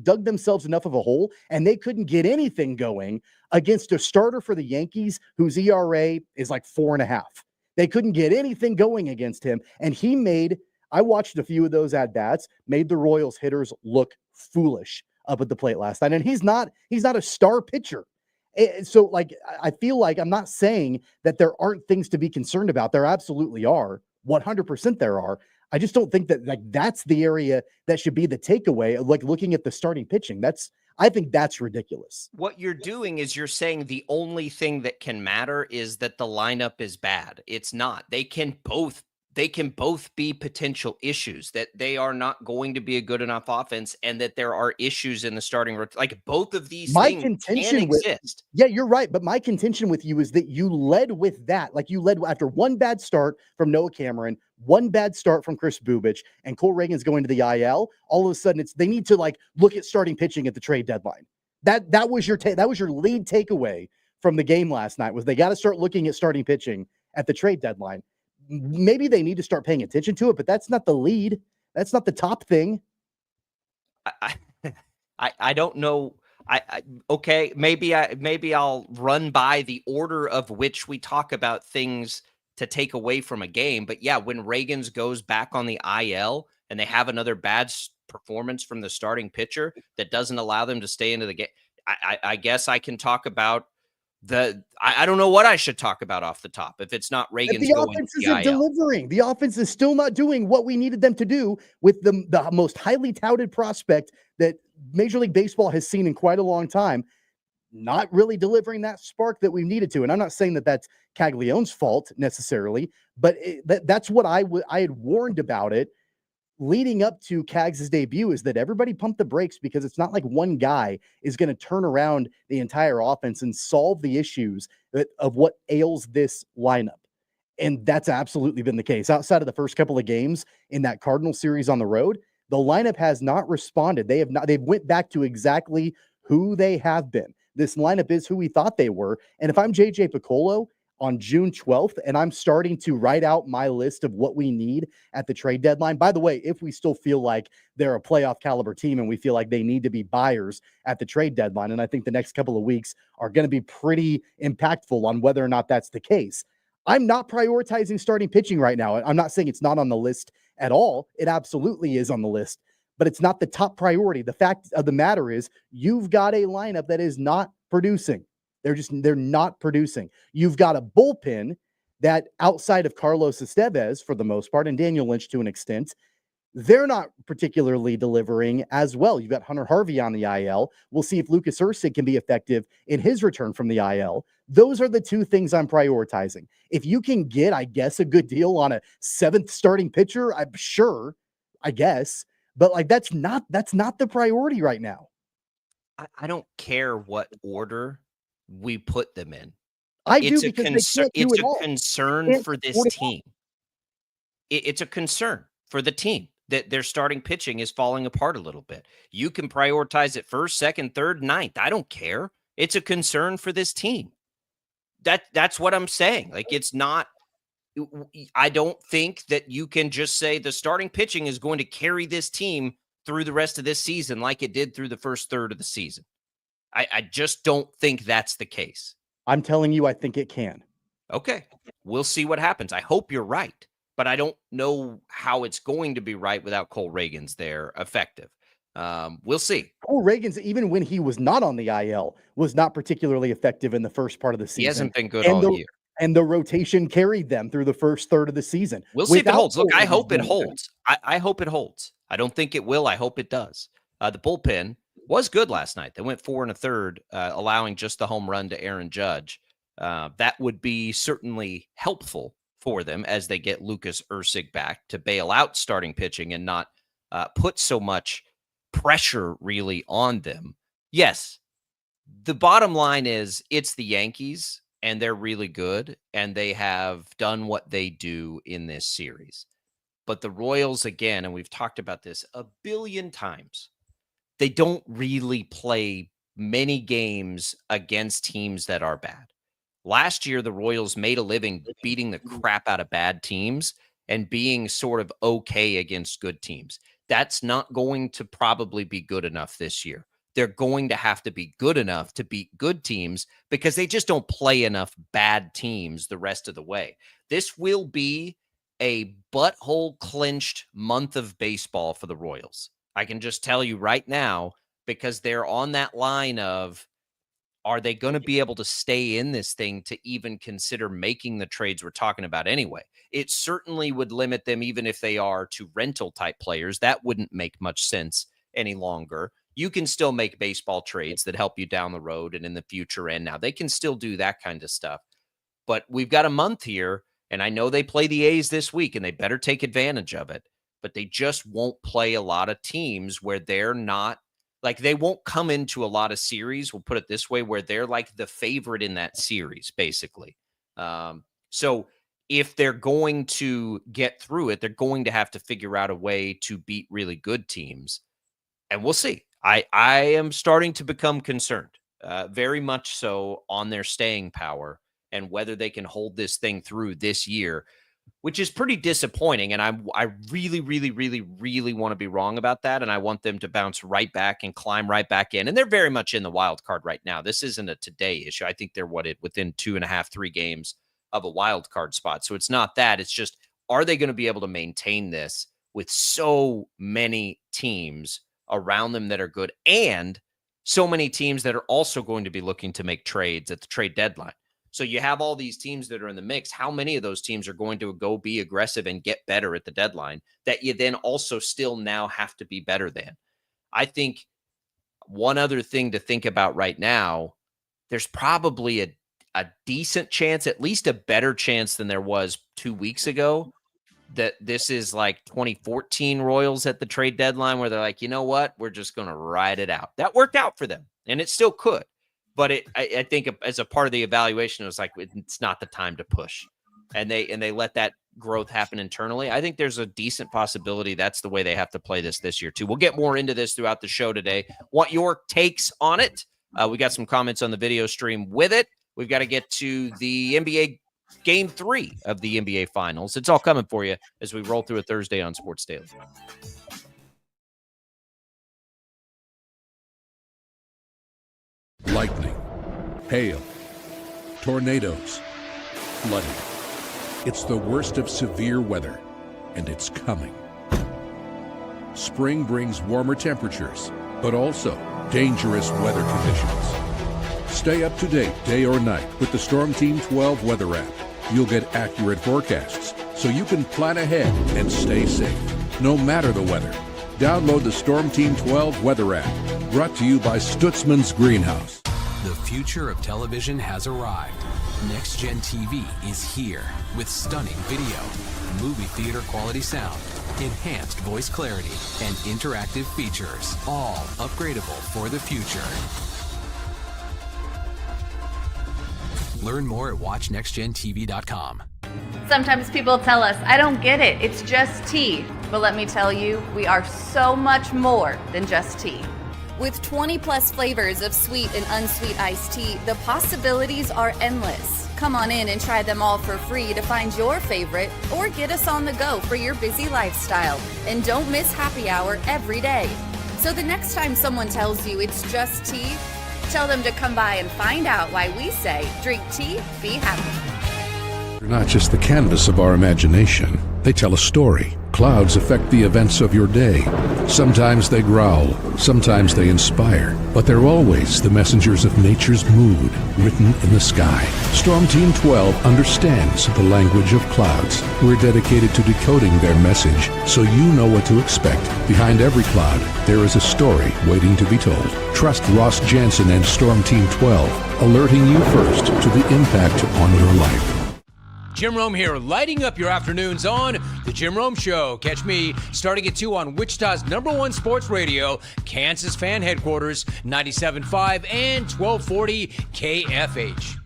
dug themselves enough of a hole and they couldn't get anything going against a starter for the Yankees whose ERA is like 4.5. They couldn't get anything going against him. And I watched a few of those at-bats, made the Royals hitters look foolish up at the plate last night. And he's not a star pitcher. So like, I feel like I'm not saying that there aren't things to be concerned about. There absolutely are. 100% there are. I just don't think that that's the area that should be the takeaway. Like looking at the starting pitching, I think that's ridiculous. What you're doing is you're saying the only thing that can matter is that the lineup is bad. It's not. They can both be potential issues, that they are not going to be a good enough offense and that there are issues in the starting rotation. Like both of these things can exist. Yeah, you're right. But my contention with you is that you led with that. Like you led after one bad start from Noah Cameron, one bad start from Chris Bubich, and Cole Reagan's going to the IL. All of a sudden they need to like look at starting pitching at the trade deadline. That was your lead takeaway from the game last night, was they got to start looking at starting pitching at the trade deadline. Maybe they need to start paying attention to it, but that's not the lead. That's not the top thing. I don't know. Okay, maybe I'll run by the order of which we talk about things to take away from a game. But yeah, when Reagans goes back on the IL and they have another bad performance from the starting pitcher that doesn't allow them to stay into the game, I guess I can talk about I don't know what I should talk about off the top if it's not Reagans the going offense to the isn't IL. delivering. The offense is still not doing what we needed them to do with the most highly touted prospect that Major League Baseball has seen in quite a long time, not really delivering that spark that we needed to. And I'm not saying that that's Caglione's fault necessarily, but that's what I had warned about it leading up to Cags' debut, is that everybody pump the brakes, because it's not like one guy is going to turn around the entire offense and solve the issues of what ails this lineup. And that's absolutely been the case. Outside of the first couple of games in that Cardinal series on the road, the lineup has not responded. They've went back to exactly who they have been. This lineup is who we thought they were. And if I'm JJ Piccolo on June 12th, and I'm starting to write out my list of what we need at the trade deadline. By the way, if we still feel like they're a playoff caliber team and we feel like they need to be buyers at the trade deadline, and I think the next couple of weeks are going to be pretty impactful on whether or not that's the case. I'm not prioritizing starting pitching right now. I'm not saying it's not on the list at all. It absolutely is on the list, but it's not the top priority. The fact of the matter is you've got a lineup that is not producing. They're not producing. You've got a bullpen that, outside of Carlos Estevez for the most part, and Daniel Lynch to an extent, they're not particularly delivering as well. You've got Hunter Harvey on the IL. We'll see if Lucas Erceg can be effective in his return from the IL. Those are the two things I'm prioritizing. If you can get, I guess, a good deal on a 7th starting pitcher, I'm sure, I guess, but like that's not the priority right now. I don't care what order we put them in. I do, because it's a concern for this team. It's a concern for the team that their starting pitching is falling apart a little bit. You can prioritize it 1st, 2nd, 3rd, 9th. I don't care. It's a concern for this team. That's what I'm saying. Like, it's not. I don't think that you can just say the starting pitching is going to carry this team through the rest of this season like it did through the first third of the season. I just don't think that's the case. I'm telling you, I think it can. Okay. We'll see what happens. I hope you're right, but I don't know how it's going to be right without Cole Reagans there effective. We'll see. Cole Reagans, even when he was not on the IL, was not particularly effective in the first part of the season. He hasn't been good all year. And the rotation carried them through the first third of the season. We'll see if it holds. Look, I hope it holds. I hope it holds. I don't think it will. I hope it does. The bullpen was good last night. They went 4 1/3, allowing just the home run to Aaron Judge. That would be certainly helpful for them as they get Lucas Erceg back to bail out starting pitching and not put so much pressure really on them. Yes, the bottom line is it's the Yankees, and they're really good, and they have done what they do in this series. But the Royals, again, and we've talked about this a billion times, they don't really play many games against teams that are bad. Last year, the Royals made a living beating the crap out of bad teams and being sort of okay against good teams. That's not going to probably be good enough this year. They're going to have to be good enough to beat good teams because they just don't play enough bad teams the rest of the way. This will be a butthole clinched month of baseball for the Royals. I can just tell you right now, because they're on that line of, are they going to be able to stay in this thing to even consider making the trades we're talking about anyway? It certainly would limit them, even if they are to rental type players. That wouldn't make much sense any longer. You can still make baseball trades that help you down the road and in the future. And now they can still do that kind of stuff. But we've got a month here, and I know they play the A's this week, and they better take advantage of it. But they just won't play a lot of teams where they're not, like, they won't come into a lot of series, we'll put it this way, where they're like the favorite in that series, basically. So if they're going to get through it, they're going to have to figure out a way to beat really good teams. And we'll see. I am starting to become concerned, very much so, on their staying power and whether they can hold this thing through this year, which is pretty disappointing. And I really, really, really, really want to be wrong about that. And I want them to bounce right back and climb right back in. And they're very much in the wild card right now. This isn't a today issue. I think they're within 2.5, 3 games of a wild card spot. So it's not that. It's just, are they going to be able to maintain this with so many teams around them that are good and so many teams that are also going to be looking to make trades at the trade deadline? So you have all these teams that are in the mix. How many of those teams are going to go be aggressive and get better at the deadline that you then also still now have to be better than? I think one other thing to think about right now, there's probably a decent chance, at least a better chance than there was 2 weeks ago, that this is like 2014 Royals at the trade deadline where they're like, you know what, we're just going to ride it out. That worked out for them, and it still could. But I think as a part of the evaluation, it was like, it's not the time to push. And they let that growth happen internally. I think there's a decent possibility that's the way they have to play this year too. We'll get more into this throughout the show today. Want your takes on it? We got some comments on the video stream with it. We've got to get to the NBA Game 3 of the NBA Finals. It's all coming for you as we roll through a Thursday on Sports Daily. Lightning, hail, tornadoes, flooding. It's the worst of severe weather, and it's coming. Spring brings warmer temperatures, but also dangerous weather conditions. Stay up to date day or night with the Storm Team 12 weather app. You'll get accurate forecasts, so you can plan ahead and stay safe, no matter the weather. Download the Storm Team 12 weather app, brought to you by Stutzman's Greenhouse. The future of television has arrived. Next Gen TV is here with stunning video, movie theater quality sound, enhanced voice clarity, and interactive features, all upgradable for the future. Learn more at watchnextgentv.com. Sometimes people tell us, I don't get it, it's just tea. But let me tell you, we are so much more than just tea. With 20 plus flavors of sweet and unsweet iced tea, the possibilities are endless. Come on in and try them all for free to find your favorite or get us on the go for your busy lifestyle. And don't miss happy hour every day. So the next time someone tells you it's just tea, tell them to come by and find out why we say, drink tea, be happy. They're not just the canvas of our imagination. They tell a story. Clouds affect the events of your day. Sometimes they growl, sometimes they inspire, but they're always the messengers of nature's mood written in the sky. Storm Team 12 understands the language of clouds. We're dedicated to decoding their message so you know what to expect. Behind every cloud, there is a story waiting to be told. Trust Ross Jansen and Storm Team 12, alerting you first to the impact on your life. Jim Rome here, lighting up your afternoons on The Jim Rome Show. Catch me starting at 2 on Wichita's #1 sports radio, Kansas Fan Headquarters, 97.5 and 1240 KFH.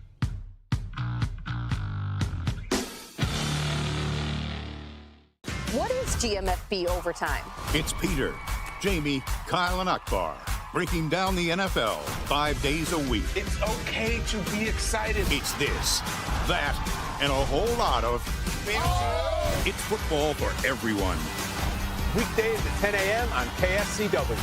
What is GMFB Overtime? It's Peter, Jamie, Kyle, and Akbar breaking down the NFL 5 days a week. It's okay to be excited. It's this, that, and a whole lot of fantasy. It's football for everyone. Weekdays at 10 a.m. on KSCW.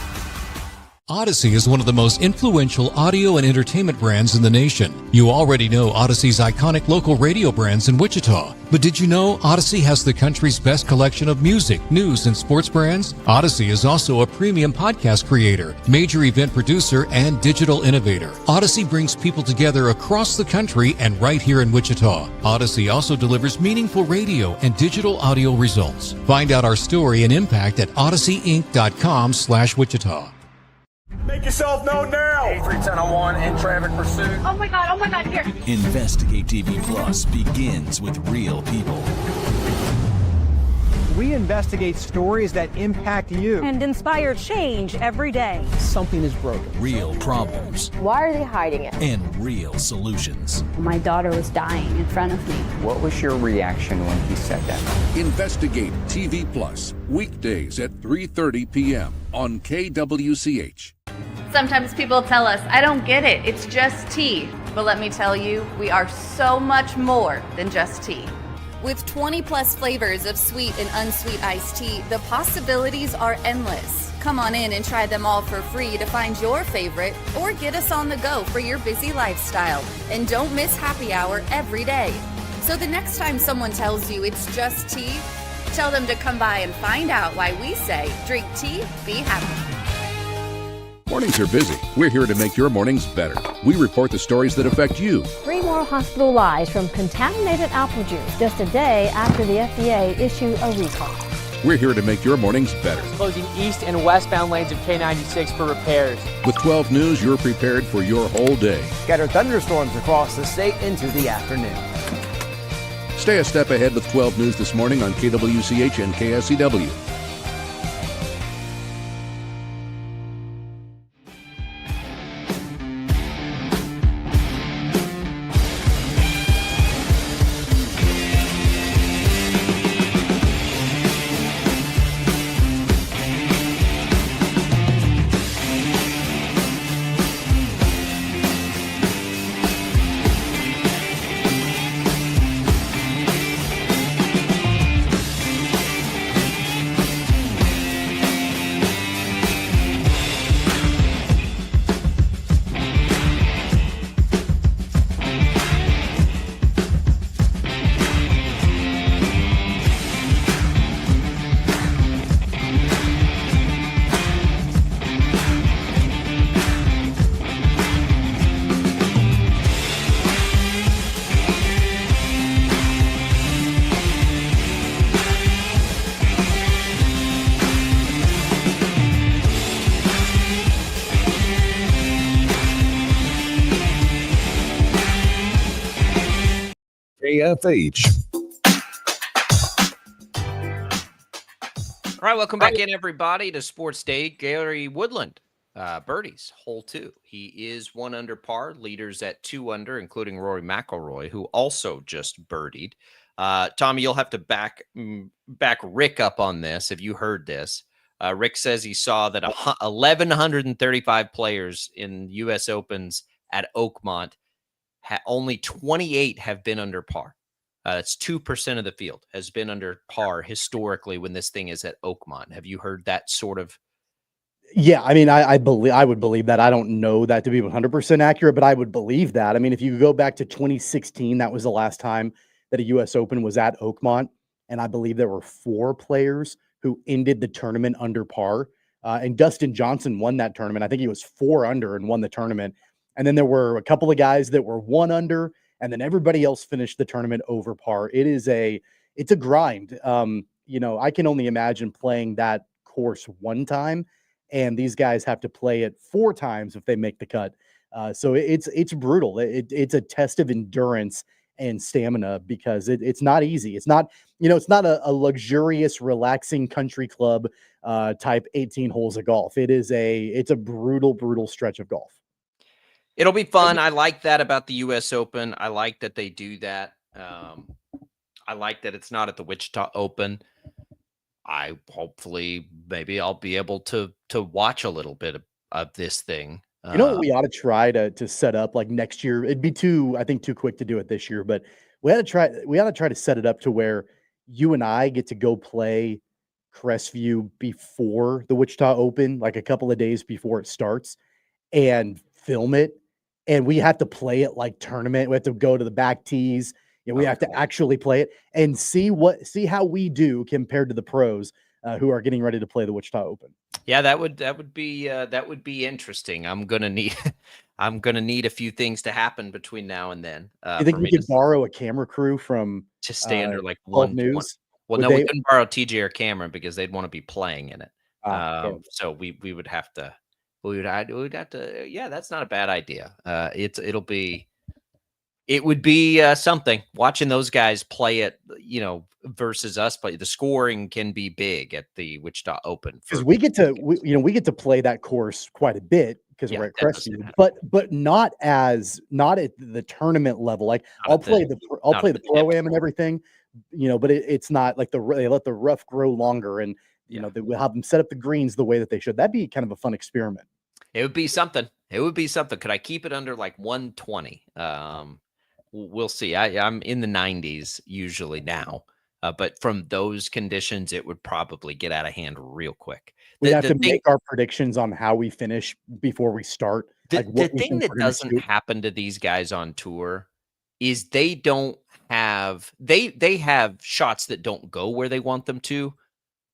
Odyssey is one of the most influential audio and entertainment brands in the nation. You already know Odyssey's iconic local radio brands in Wichita. But did you know Odyssey has the country's best collection of music, news, and sports brands? Odyssey is also a premium podcast creator, major event producer, and digital innovator. Odyssey brings people together across the country and right here in Wichita. Odyssey also delivers meaningful radio and digital audio results. Find out our story and impact at odysseyinc.com/Wichita. Make yourself known now. 310-1 in traffic pursuit. Oh my God, here. Investigate TV Plus begins with real people. We investigate stories that impact you and inspire change every day. Something is broken. Real problems. Why are they hiding it? And real solutions. My daughter was dying in front of me. What was your reaction when he said that? Investigate TV Plus, weekdays at 3:30 p.m. on KWCH. Sometimes people tell us, I don't get it, it's just tea. But let me tell you, we are so much more than just tea. With 20 plus flavors of sweet and unsweet iced tea, the possibilities are endless. Come on in and try them all for free to find your favorite or get us on the go for your busy lifestyle. And don't miss happy hour every day. So the next time someone tells you it's just tea, tell them to come by and find out why we say drink tea, be happy. Mornings are busy. We're here to make your mornings better. We report the stories that affect you. 3 more hospital lies from contaminated apple juice just a day after the FDA issued a recall. We're here to make your mornings better. Closing east and westbound lanes of K96 for repairs. With 12 News, you're prepared for your whole day. Scattered thunderstorms across the state into the afternoon. Stay a step ahead with 12 News this morning on KWCH and KSCW. KFH. All right, welcome back in, everybody, to Sports Day. Gary Woodland, birdies, hole 2. He is 1 under par, leaders at 2 under, including Rory McIlroy, who also just birdied. Tommy, you'll have to back Rick up on this if you heard this. Rick says he saw that 1,135 players in U.S. Opens at Oakmont, only 28 have been under par. That's 2% of the field has been under par historically when this thing is at Oakmont. Have you heard that sort of? Yeah, I mean, I would believe that. I don't know that to be 100% accurate, but I would believe that. I mean, if you go back to 2016, that was the last time that a U.S. Open was at Oakmont, and I believe there were 4 players who ended the tournament under par. And Dustin Johnson won that tournament. I think he was 4 under and won the tournament. And then there were a couple of guys that were 1 under, and then everybody else finished the tournament over par. It's a grind. I can only imagine playing that course 1 time, and these guys have to play it 4 times if they make the cut. So it's brutal. It's a test of endurance and stamina because it's not easy. It's not, it's not a luxurious, relaxing country club type 18 holes of golf. It's a brutal stretch of golf. It'll be fun. I like that about the U.S. Open. I like that they do that. I like that it's not at the Wichita Open. Maybe I'll be able to watch a little bit of this thing. You know what we ought to try to set up like next year? It'd be too quick to do it this year, but we ought to try to set it up to where you and I get to go play Crestview before the Wichita Open, like a couple of days before it starts, and film it. And we have to play it like tournament. We have to go to the back tees. We have to actually play it and see how we do compared to the pros who are getting ready to play the Wichita Open. Yeah, that would be interesting. I'm gonna need a few things to happen between now and then. You think we could borrow a camera crew from to stay under like 12 News? Well, no, we couldn't borrow TJ or Cameron because they'd want to be playing in it. So we would have to. We'd have to. Yeah, that's not a bad idea. It would be something watching those guys play it, versus us play. The scoring can be big at the Wichita Open because we get to play that course quite a bit because we're at Crestview, but not at the tournament level. Like I'll play the pro-am and everything, but it's not like they let the rough grow longer and we'll have them set up the greens the way that they should. That'd be kind of a fun experiment. It would be something. Could I keep it under like 120? We'll see. I'm in the 90s usually now, but from those conditions, it would probably get out of hand real quick. We have to make our predictions on how we finish before we start. The thing that doesn't happen to these guys on tour is they don't have they have shots that don't go where they want them to,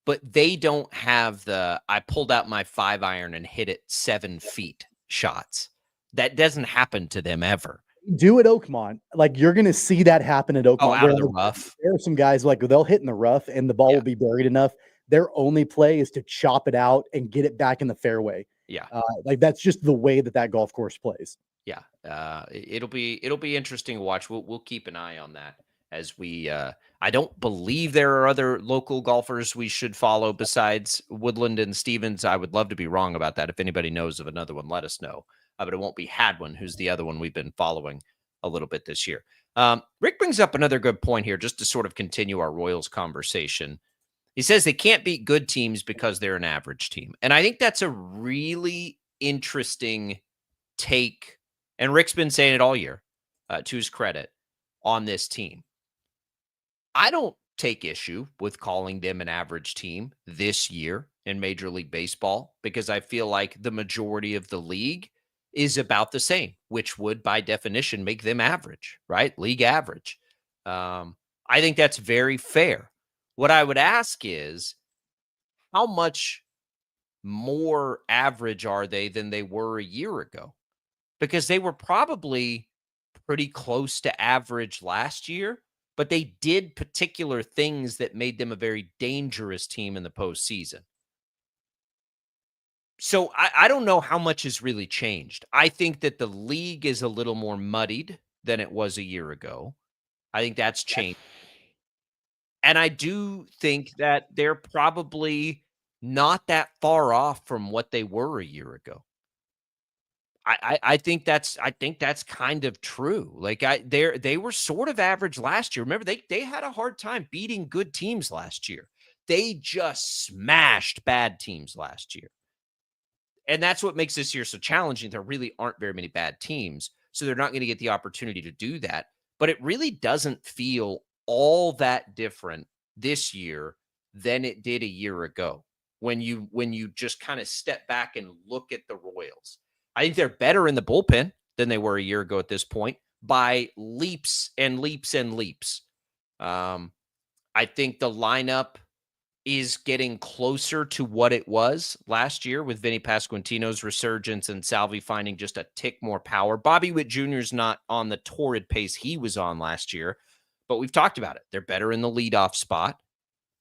but they don't have the I pulled out my 5-iron and hit it 7 feet shots. That doesn't happen to them ever. Do at Oakmont. Like, you're going to see that happen at Oakmont. Oh, out of the rough. There are some guys, like, they'll hit in the rough and the ball will be buried enough. Their only play is to chop it out and get it back in the fairway. Yeah. Like, that's just the way that golf course plays. Yeah. It'll be interesting to watch. We'll keep an eye on that as we I don't believe there are other local golfers we should follow besides Woodland and Stevens. I would love to be wrong about that. If anybody knows of another one, let us know. But it won't be Hadwin, who's the other one we've been following a little bit this year. Rick brings up another good point here, just to sort of continue our Royals conversation. He says they can't beat good teams because they're an average team. And I think that's a really interesting take. And Rick's been saying it all year, to his credit, on this team. I don't take issue with calling them an average team this year in Major League Baseball because I feel like the majority of the league is about the same, which would by definition make them average, right? League average. I think that's very fair. What I would ask is, how much more average are they than they were a year ago? Because they were probably pretty close to average last year, but they did particular things that made them a very dangerous team in the postseason. So I don't know how much has really changed. I think that the league is a little more muddied than it was a year ago. I think that's changed. And I do think that they're probably not that far off from what they were a year ago. I think that's kind of true. Like they were sort of average last year. Remember, they had a hard time beating good teams last year. They just smashed bad teams last year. And that's what makes this year so challenging. There really aren't very many bad teams, so they're not going to get the opportunity to do that. But it really doesn't feel all that different this year than it did a year ago when you just kind of step back and look at the Royals. I think they're better in the bullpen than they were a year ago at this point by leaps and leaps and leaps. I think the lineup is getting closer to what it was last year with Vinny Pasquantino's resurgence and Salvi finding just a tick more power. Bobby Witt Jr. is not on the torrid pace he was on last year, but we've talked about it. They're better in the leadoff spot,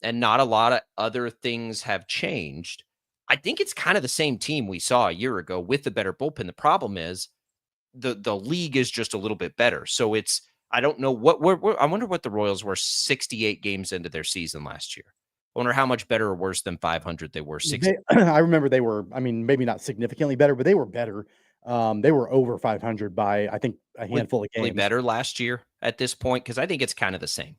and not a lot of other things have changed. I think it's kind of the same team we saw a year ago with the better bullpen. The problem is the league is just a little bit better. So it's, I don't know I wonder what the Royals were 68 games into their season last year. I wonder how much better or worse than 500 they were. I remember they were, I mean, maybe not significantly better, but they were better. They were over 500 by, I think, a handful of games. Better last year at this point, because I think it's kind of the same.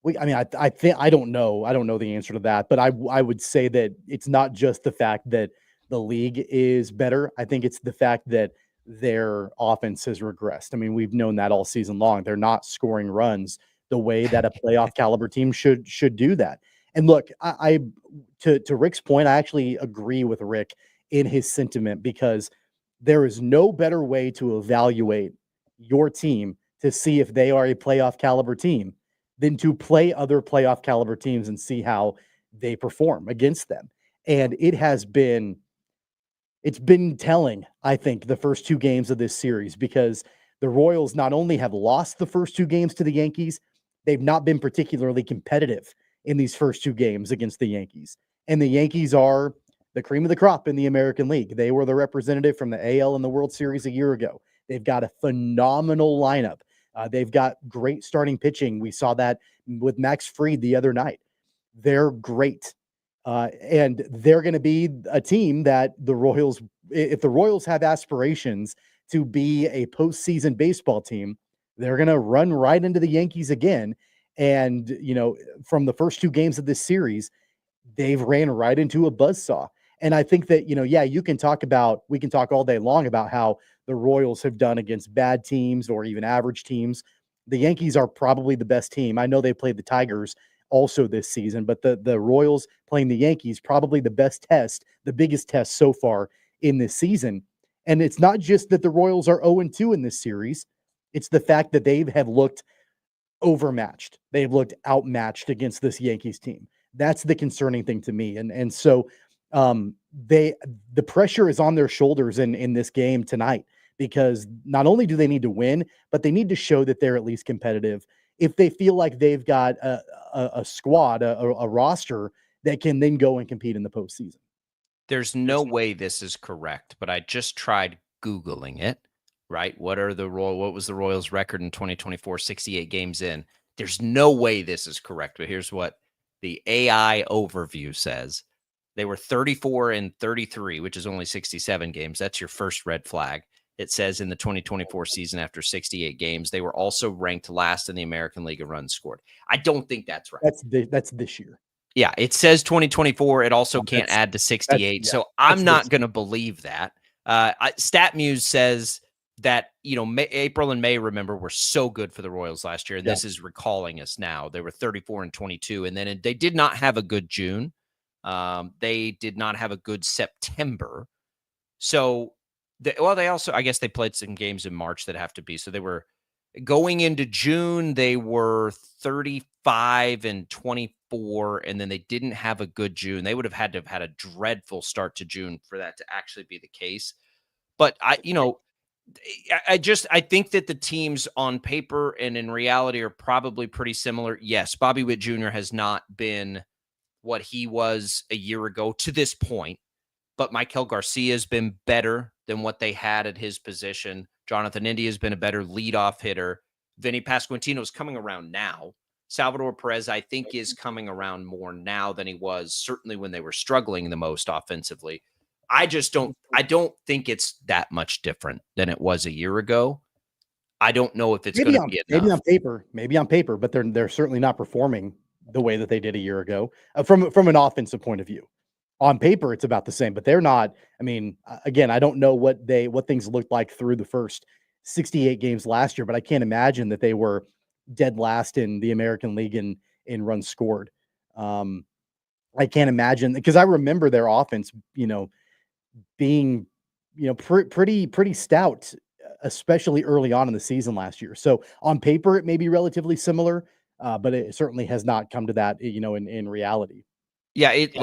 I think I don't know. I don't know the answer to that, but I would say that it's not just the fact that the league is better. I think it's the fact that their offense has regressed. I mean, we've known that all season long. They're not scoring runs the way that a playoff caliber team should do that. And look, to Rick's point, I actually agree with Rick in his sentiment, because there is no better way to evaluate your team to see if they are a playoff caliber team than to play other playoff caliber teams and see how they perform against them. And it's been telling, I think, the first two games of this series, because the Royals not only have lost the first two games to the Yankees, they've not been particularly competitive in these first two games against the Yankees. And the Yankees are the cream of the crop in the American League. They were the representative from the AL in the World Series a year ago. They've got a phenomenal lineup. They've got great starting pitching. We saw that with Max Fried the other night. They're great. And they're going to be a team that the Royals, if the Royals have aspirations to be a postseason baseball team, they're going to run right into the Yankees again. And, you know, from the first two games of this series, they've ran right into a buzzsaw. And I think that, you know, yeah, we can talk all day long about how the Royals have done against bad teams or even average teams. The Yankees are probably the best team. I know they played the Tigers also this season, but the Royals playing the Yankees, probably the best test, the biggest test so far in this season. And it's not just that the Royals are 0-2 in this series. It's the fact that they have looked overmatched. They've looked outmatched against this Yankees team. That's the concerning thing to me. And so the pressure is on their shoulders in this game tonight, because not only do they need to win, but they need to show that they're at least competitive. If they feel like they've got a squad, a roster that can then go and compete in the postseason. There's no way this is correct, but I just tried Googling it, right? What was the Royals record in 2024, 68 games in? There's no way this is correct, but here's what the AI overview says. They were 34-33, which is only 67 games. That's your first red flag. It says in the 2024 season, after 68 games, they were also ranked last in the American League of runs scored. I don't think that's right. That's this year. Yeah, it says 2024. It also can't add to 68. So I'm not going to believe that. StatMuse says that, April and May, remember, were so good for the Royals last year. This is recalling us now. They were 34-22. And then they did not have a good June. They did not have a good September. So, they also, I guess they played some games in March that have to be. So they were going into June, they were 35-24, and then they didn't have a good June. They would have had to have had a dreadful start to June for that to actually be the case. But I think that the teams on paper and in reality are probably pretty similar. Yes, Bobby Witt Jr. has not been what he was a year ago to this point, but Michael Garcia has been better than what they had at his position. Jonathan India has been a better leadoff hitter. Vinny Pasquantino is coming around now. Salvador Perez, I think, is coming around more now than he was certainly when they were struggling the most offensively. I don't think it's that much different than it was a year ago. I don't know if it's going to be enough. Maybe on paper, but they're certainly not performing the way that they did a year ago from an offensive point of view. On paper, it's about the same, but they're not. I mean, again, I don't know what things looked like through the first 68 games last year, but I can't imagine that they were dead last in the American League in runs scored. I can't imagine, because I remember their offense, being, pretty stout, especially early on in the season last year. So on paper, it may be relatively similar, but it certainly has not come to that, in reality. Yeah, it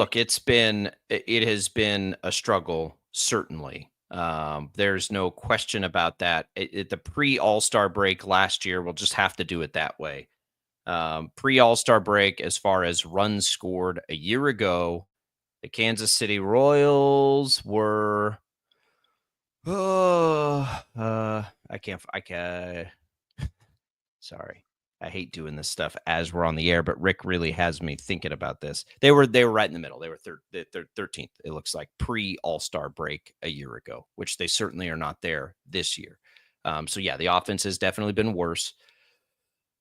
has been a struggle, certainly. There's no question about that. The pre-All-Star break last year, we'll just have to do it that way. Pre-All-Star break, as far as runs scored a year ago, the Kansas City Royals were sorry. I hate doing this stuff as we're on the air, but Rick really has me thinking about this. They were right in the middle. They were 13th. It looks like pre-All-Star break a year ago, which they certainly are not there this year. So yeah, the offense has definitely been worse.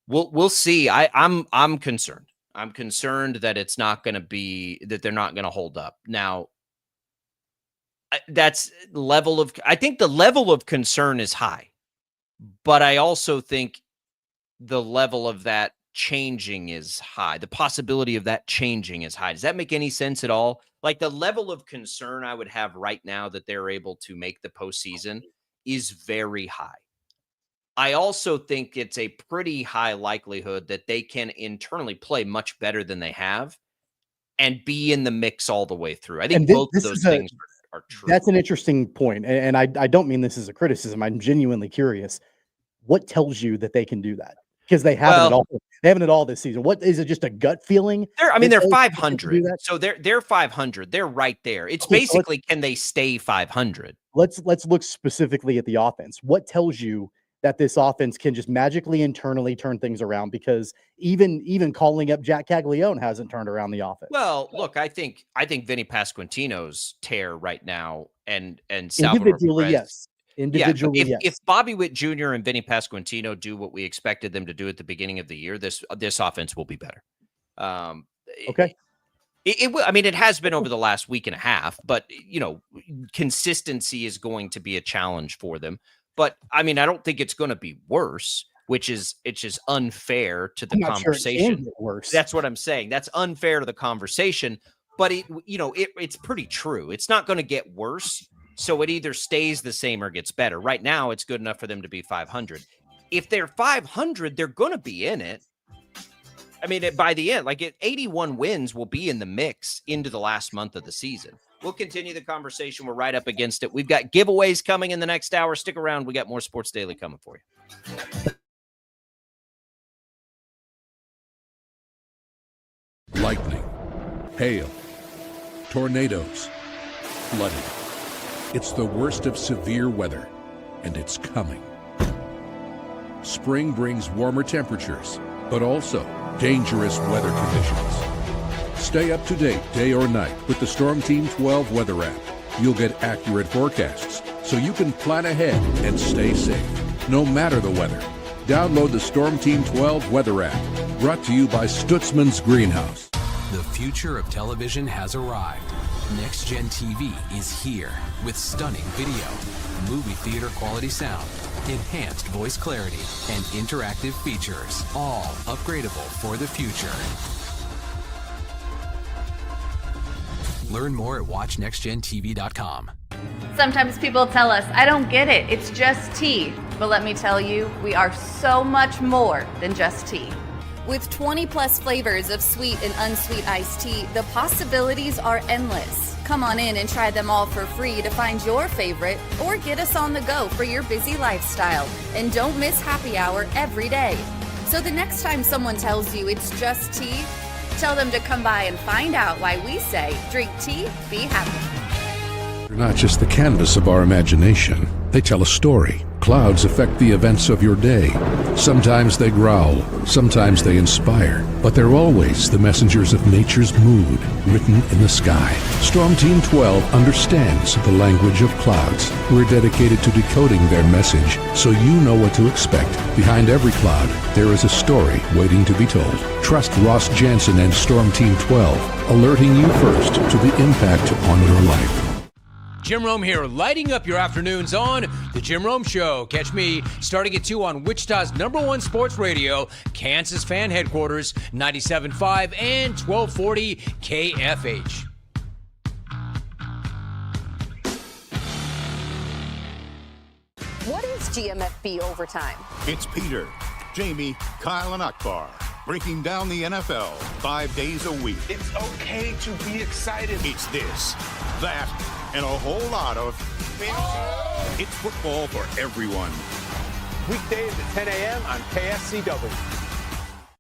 We'll see. I'm concerned. I'm concerned that it's not going to be, that they're not going to hold up. Now, I think the level of concern is high, but I also think the level of that changing is high. The possibility of that changing is high. Does that make any sense at all? Like, the level of concern I would have right now that they're able to make the postseason is very high. I also think it's a pretty high likelihood that they can internally play much better than they have and be in the mix all the way through. I think both of those things are true. That's an interesting point. And I don't mean this as a criticism. I'm genuinely curious. What tells you that they can do that? Because they haven't at all. They haven't at all this season. What is it? Just a gut feeling? They're 500. So they're 500. They're right there. It's basically, can they stay 500? Let's look specifically at the offense. What tells you that this offense can just magically internally turn things around? Because even calling up Jack Caglione hasn't turned around the offense. Well, look, I think Vinny Pasquantino's tear right now and Salvador Perez, yes. Individually, yes. Yes. If Bobby Witt Jr. and Vinny Pasquantino do what we expected them to do at the beginning of the year, this offense will be better. Okay. It will. I mean, it has been over the last week and a half, but consistency is going to be a challenge for them. But I mean, I don't think it's going to be worse, which is unfair to the conversation. Sure it can get worse. That's what I'm saying. That's unfair to the conversation. But it's pretty true. It's not going to get worse. So it either stays the same or gets better. Right now, it's good enough for them to be 500. if they're 500, they're going to be in it. I mean, by the end, 81 wins will be in the mix into the last month of the season. We'll continue the conversation. We're right up against it. We've got giveaways coming in the next hour. Stick around. We got more Sports Daily coming for you. Lightning, hail, tornadoes, flooding. It's the worst of severe weather, and it's coming. Spring brings warmer temperatures, but also dangerous weather conditions. Stay up to date day or night with the Storm Team 12 weather app. You'll get accurate forecasts so you can plan ahead and stay safe, no matter the weather. Download the Storm Team 12 weather app, brought to you by Stutzman's Greenhouse. The future of television has arrived. Next Gen TV is here with stunning video, movie theater quality sound, enhanced voice clarity, and interactive features, all upgradable for the future. Learn more at watchnextgentv.com. Sometimes people tell us, I don't get it, it's just tea. But let me tell you, we are so much more than just tea. With 20 plus flavors of sweet and unsweet iced tea, the possibilities are endless. Come on in and try them all for free to find your favorite, or get us on the go for your busy lifestyle. And don't miss happy hour every day. So the next time someone tells you it's just tea, tell them to come by and find out why we say, drink tea, be happy. They're not just the canvas of our imagination. They tell a story. Clouds affect the events of your day. Sometimes they growl, sometimes they inspire, but they're always the messengers of nature's mood, written in the sky. Storm Team 12 understands the language of clouds. We're dedicated to decoding their message, so you know what to expect. Behind every cloud, there is a story waiting to be told. Trust Ross Jansen and Storm Team 12, alerting you first to the impact on your life. Jim Rome here, lighting up your afternoons on The Jim Rome Show. Catch me starting at 2 on Wichita's #1 sports radio, Kansas Fan Headquarters, 97.5 and 1240 KFH. What is GMFB overtime? It's Peter, Jamie, Kyle, and Akbar breaking down the NFL 5 days a week. It's okay to be excited. It's this, that, and a whole lot of fantasy. It's football for everyone. Weekdays at 10 a.m. on KSCW.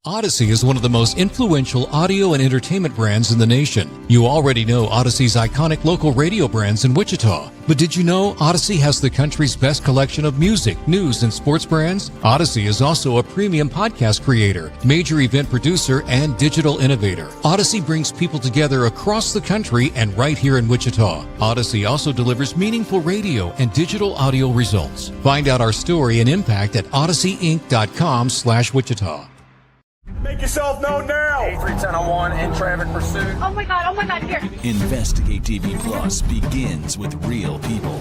Odyssey is one of the most influential audio and entertainment brands in the nation. You already know Odyssey's iconic local radio brands in Wichita. But did you know Odyssey has the country's best collection of music, news, and sports brands? Odyssey is also a premium podcast creator, major event producer, and digital innovator. Odyssey brings people together across the country and right here in Wichita. Odyssey also delivers meaningful radio and digital audio results. Find out our story and impact at odysseyinc.com/Wichita. Make yourself known now. 310-1 in traffic pursuit. Oh my God, here. Investigate TV Plus begins with real people.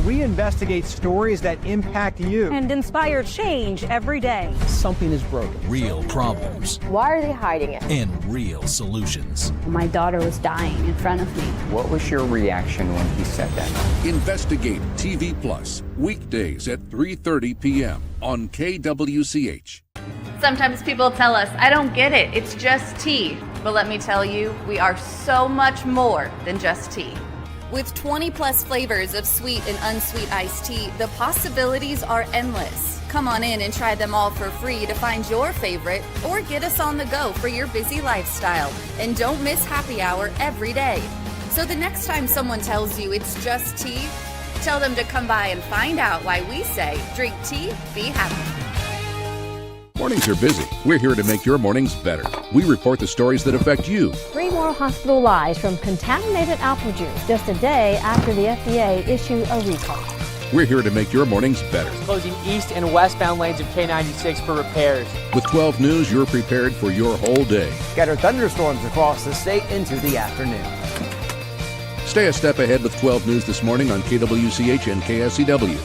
We investigate stories that impact you and inspire change every day. Something is broken. Real problems. Why are they hiding it? And real solutions. My daughter was dying in front of me. What was your reaction when he said that? Investigate TV Plus, weekdays at 3:30 p.m. on KWCH. Sometimes people tell us, I don't get it, it's just tea. But let me tell you, we are so much more than just tea. With 20 plus flavors of sweet and unsweet iced tea, the possibilities are endless. Come on in and try them all for free to find your favorite, or get us on the go for your busy lifestyle. And don't miss happy hour every day. So the next time someone tells you it's just tea, tell them to come by and find out why we say, drink tea, be happy. Mornings are busy. We're here to make your mornings better. We report the stories that affect you. 3 more hospital lies from contaminated apple juice just a day after the FDA issued a recall. We're here to make your mornings better. Closing east and westbound lanes of K96 for repairs. With 12 News, you're prepared for your whole day. Scattered thunderstorms across the state into the afternoon. Stay a step ahead with 12 News this morning on KWCH and KSCW.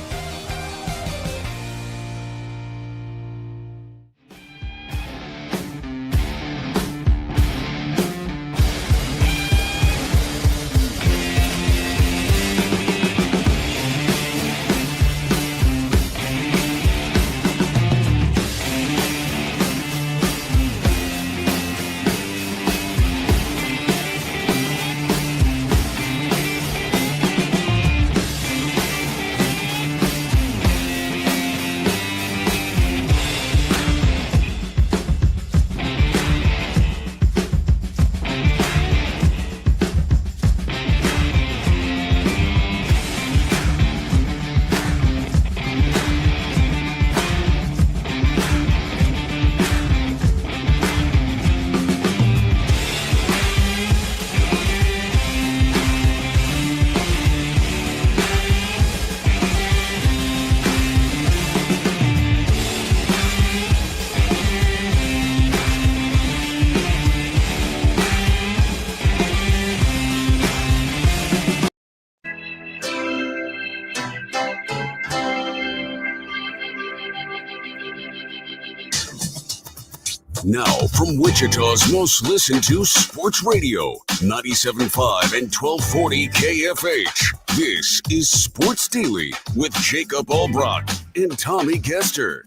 Now, from Wichita's most listened to sports radio, 97.5 and 1240 KFH, this is Sports Daily with Jacob Albrock and Tommy Kester.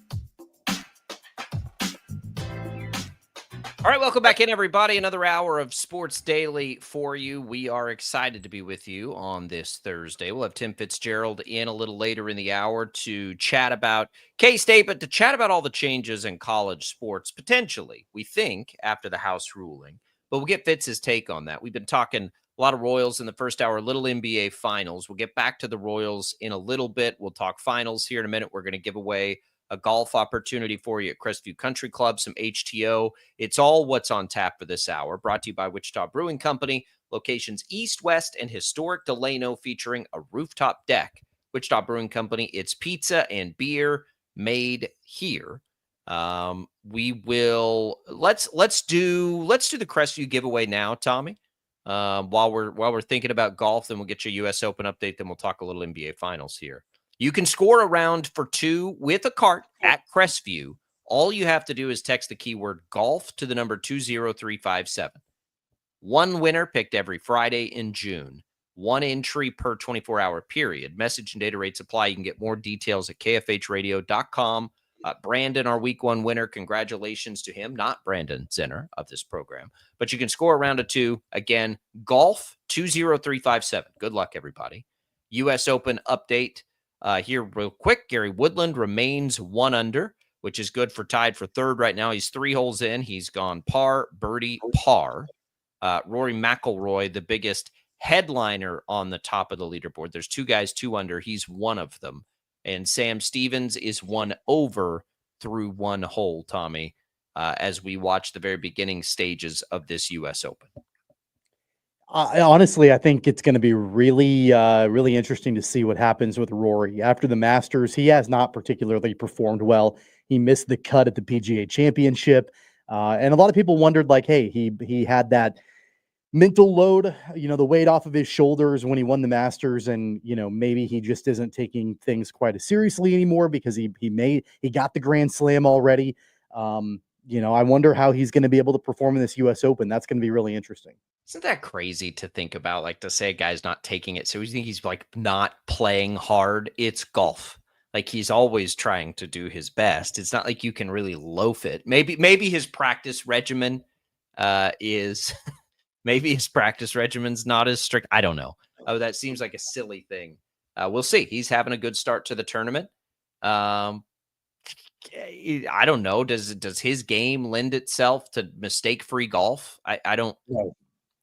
All right, welcome back in, everybody. Another hour of Sports Daily for you. We are excited to be with you on this Thursday. We'll have Tim Fitzgerald in a little later in the hour to chat about K-State, but to chat about all the changes in college sports, potentially, we think, after the House ruling. But we'll get Fitz's take on that. We've been talking a lot of Royals in the first hour, little NBA finals. We'll get back to the Royals in a little bit. We'll talk finals here in a minute. We're going to give away a golf opportunity for you at Crestview Country Club, some HTO. It's all what's on tap for this hour. Brought to you by Wichita Brewing Company. Locations east, west, and historic Delano featuring a rooftop deck. Wichita Brewing Company, it's pizza and beer made here. We will let's do the Crestview giveaway now, Tommy. While we're thinking about golf, then we'll get your US Open update, then we'll talk a little NBA finals here. You can score a round for two with a cart at Crestview. All you have to do is text the keyword golf to the number 20357. One winner picked every Friday in June. One entry per 24-hour period. Message and data rates apply. You can get more details at kfhradio.com. Brandon, our week one winner, congratulations to him. Not Brandon Zinner of this program. But you can score a round of two. Again, golf 20357. Good luck, everybody. U.S. Open update. Here real quick, Gary Woodland remains 1 under, which is good for tied for third right now. He's 3 holes in. He's gone par, birdie, par. Rory McIlroy, the biggest headliner on the top of the leaderboard. There's 2 guys 2 under. He's one of them. And Sam Stevens is 1 over through 1 hole, Tommy, as we watch the very beginning stages of this U.S. Open. Honestly, I think it's going to be really interesting to see what happens with Rory. After the Masters, he has not particularly performed well. He missed the cut at the PGA Championship. And a lot of people wondered, like, hey, he had that mental load, the weight off of his shoulders when he won the Masters. And, maybe he just isn't taking things quite as seriously anymore because he got the Grand Slam already. I wonder how he's going to be able to perform in this U.S. Open. That's going to be really interesting. Isn't that crazy to think about? Like, to say a guy's not taking it. So you think he's like not playing hard. It's golf. Like, he's always trying to do his best. It's not like you can really loaf it. Maybe his practice regimen is maybe his practice regimen's not as strict. I don't know. Oh, that seems like a silly thing. We'll see. He's having a good start to the tournament. I don't know. Does his game lend itself to mistake-free golf? I don't. No.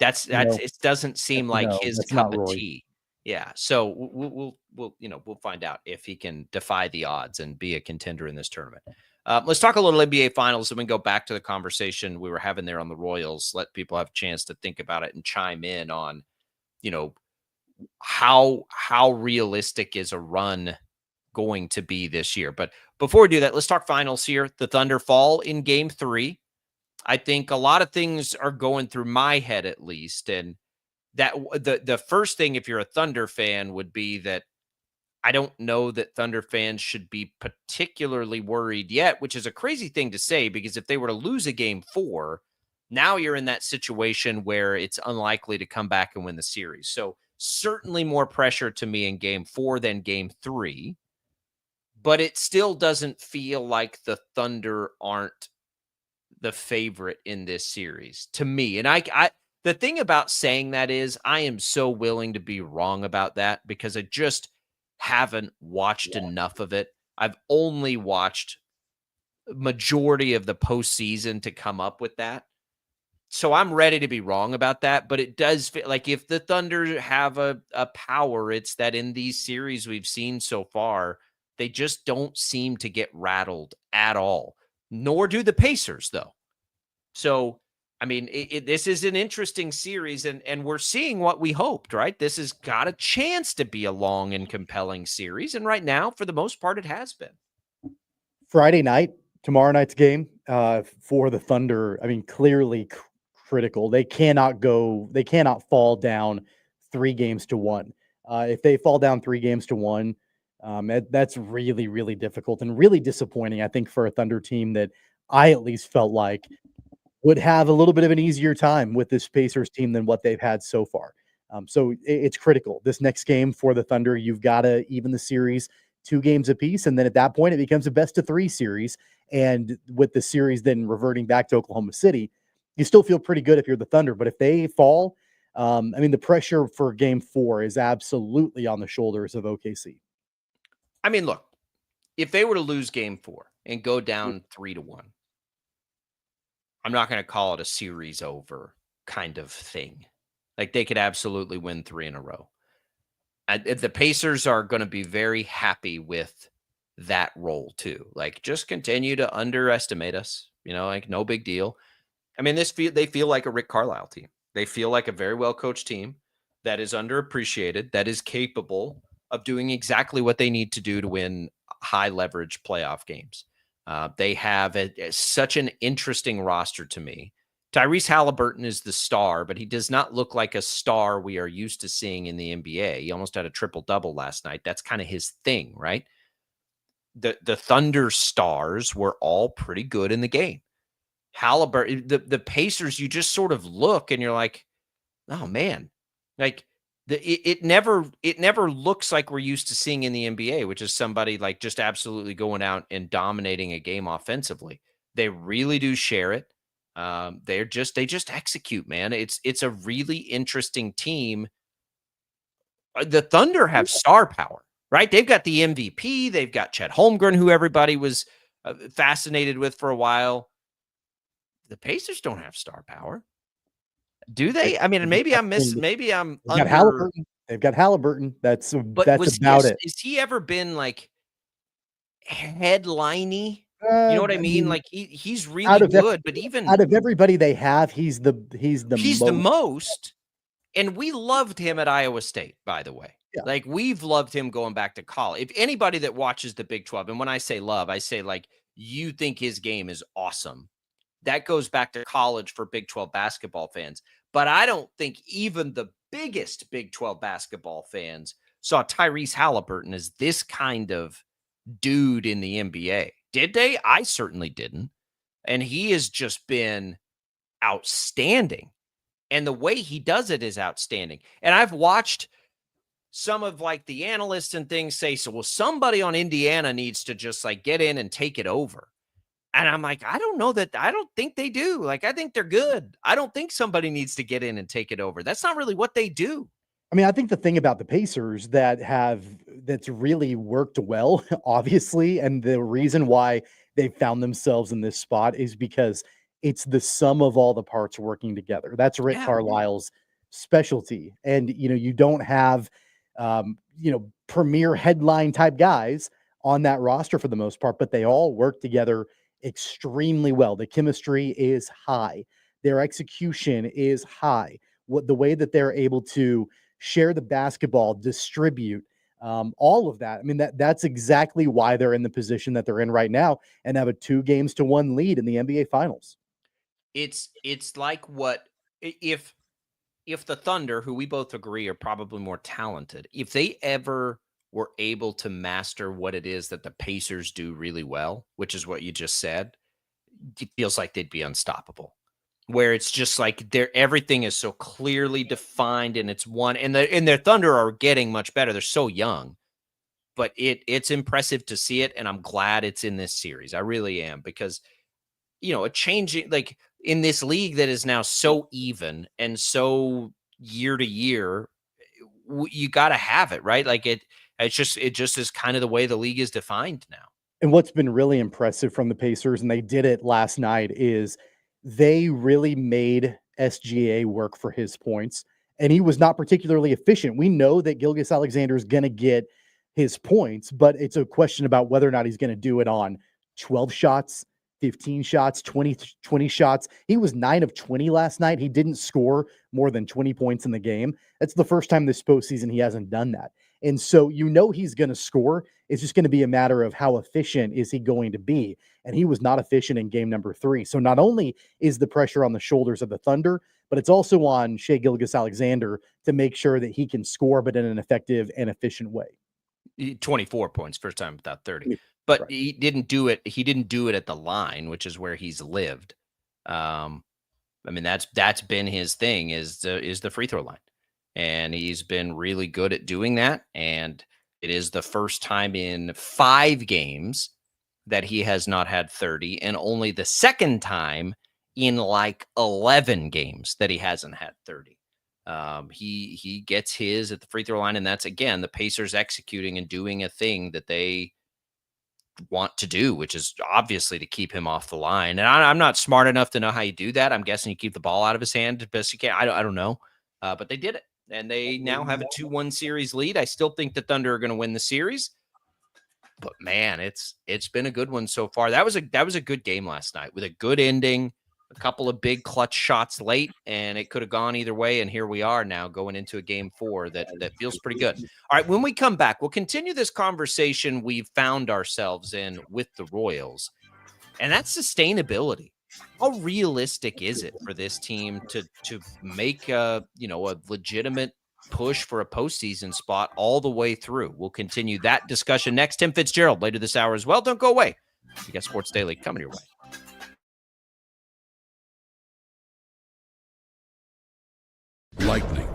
It doesn't seem like his cup of Roy. tea. Yeah. So we'll find out if he can defy the odds and be a contender in this tournament. Let's talk a little NBA finals and we can go back to the conversation we were having there on the Royals. Let people have a chance to think about it and chime in on, how realistic is a run going to be this year. But before we do that, let's talk finals here. The Thunder fall in game 3. I think a lot of things are going through my head, at least. And that the first thing, if you're a Thunder fan, would be that I don't know that Thunder fans should be particularly worried yet, which is a crazy thing to say, because if they were to lose a game 4, now you're in that situation where it's unlikely to come back and win the series. So certainly more pressure to me in game 4 than game 3, but it still doesn't feel like the Thunder aren't the favorite in this series to me. And I the thing about saying that is I am so willing to be wrong about that because I just haven't watched enough of it. I've only watched majority of the postseason to come up with that. So I'm ready to be wrong about that, but it does feel like if the Thunder have a power, it's that in these series we've seen so far, they just don't seem to get rattled at all. Nor do the Pacers, though. So, I mean, this is an interesting series, and we're seeing what we hoped, right? This has got a chance to be a long and compelling series, and right now, for the most part, it has been. Friday night, tomorrow night's game for the Thunder, I mean, clearly critical. They cannot fall down 3-1. If they fall down 3-1, that's really, really difficult and really disappointing, I think, for a Thunder team that I at least felt like would have a little bit of an easier time with this Pacers team than what they've had so far. So it's critical. This next game for the Thunder, you've got to even the series 2 games apiece. And then at that point, it becomes a best of 3 series. And with the series then reverting back to Oklahoma City, you still feel pretty good if you're the Thunder. But if they fall, the pressure for game 4 is absolutely on the shoulders of OKC. I mean, look, if they were to lose game 4 and go down 3-1, I'm not going to call it a series over kind of thing. Like, they could absolutely win 3 in a row. The Pacers are going to be very happy with that role too. Like, just continue to underestimate us, like no big deal. I mean, they feel like a Rick Carlisle team. They feel like a very well coached team that is underappreciated, that is capable of doing exactly what they need to do to win high leverage playoff games. They have such an interesting roster to me. Tyrese Halliburton is the star, but he does not look like a star we are used to seeing in the NBA. He almost had a triple-double last night. That's kind of his thing, right? The Thunder stars were all pretty good in the game. Halliburton, the Pacers, you just sort of look and you're like, oh man, like it never looks like we're used to seeing in the NBA, which is somebody like just absolutely going out and dominating a game offensively. They really do share it. They just execute, man. It's a really interesting team. The Thunder have star power, right? They've got the MVP. They've got Chet Holmgren, who everybody was fascinated with for a while. The Pacers don't have star power, do they? I mean, maybe I'm missing. Maybe I'm under. Halliburton. They've got Halliburton. That's about it. Has he ever been like headliney? You know what I mean? Like he's really good, but even out of everybody they have, he's the most. And we loved him at Iowa State, by the way. Yeah. Like, we've loved him going back to college. If anybody that watches the Big 12, and when I say love, I say like you think his game is awesome. That goes back to college for Big 12 basketball fans. But I don't think even the biggest Big 12 basketball fans saw Tyrese Halliburton as this kind of dude in the NBA. Did they? I certainly didn't. And he has just been outstanding. And the way he does it is outstanding. And I've watched some of like the analysts and things say, so, well, somebody on Indiana needs to just like get in and take it over. And I'm like, I don't know that. I don't think they do. Like, I think they're good. I don't think somebody needs to get in and take it over. That's not really what they do. I mean, I think the thing about the Pacers that's really worked well, obviously, and the reason why they found themselves in this spot is because it's the sum of all the parts working together. That's Rick Carlisle's specialty. And, you don't have, premier headline type guys on that roster for the most part, but they all work together extremely well. The chemistry is high. Their execution is high. The way that they're able to share the basketball, distribute, all of that. I mean, that's exactly why they're in the position that they're in right now and have a 2-1 lead in the NBA Finals. It's like what if the Thunder, who we both agree are probably more talented, if they ever were able to master what it is that the Pacers do really well, which is what you just said, it feels like they'd be unstoppable. Where it's just like everything is so clearly defined and it's one, and their Thunder are getting much better. They're so young, but it's impressive to see it, and I'm glad it's in this series. I really am, because a changing, like, in this league that is now so even and so year to year, you got to have it, right? Like it just is kind of the way the league is defined now. And what's been really impressive from the Pacers, and they did it last night, is they really made SGA work for his points, and he was not particularly efficient. We know that Gilgeous-Alexander is going to get his points, but it's a question about whether or not he's going to do it on 12 shots, 15 shots, 20 shots. He was 9 of 20 last night. He didn't score more than 20 points in the game. That's the first time this postseason he hasn't done that. And so he's going to score. It's just going to be a matter of how efficient is he going to be. And he was not efficient in game number 3. So not only is the pressure on the shoulders of the Thunder, but it's also on Shai Gilgeous-Alexander to make sure that he can score, but in an effective and efficient way. 24 points, first time without 30. but he didn't do it. He didn't do it at the line, which is where he's lived. I mean, that's been his thing is the free throw line, and he's been really good at doing that. And it is the first time in 5 games that he has not had 30, and only the second time in like 11 games that he hasn't had 30. He gets his at the free throw line, and that's, again, the Pacers executing and doing a thing that they want to do, which is obviously to keep him off the line. And I'm not smart enough to know how you do that. I'm guessing you keep the ball out of his hand as best you can. I don't know, but they did it, and they now have a 2-1 series lead. I still think the Thunder are going to win the series, but man, it's been a good one so far. That was a good game last night with a good ending, a couple of big clutch shots late, and it could have gone either way. And here we are now going into a game 4 that feels pretty good. All right, when we come back, we'll continue this conversation we've found ourselves in with the Royals, and that's sustainability. How realistic is it for this team to make a legitimate push for a postseason spot all the way through? We'll continue that discussion next. Tim Fitzgerald later this hour as well. Don't go away. You got Sports Daily coming your way. Lightning,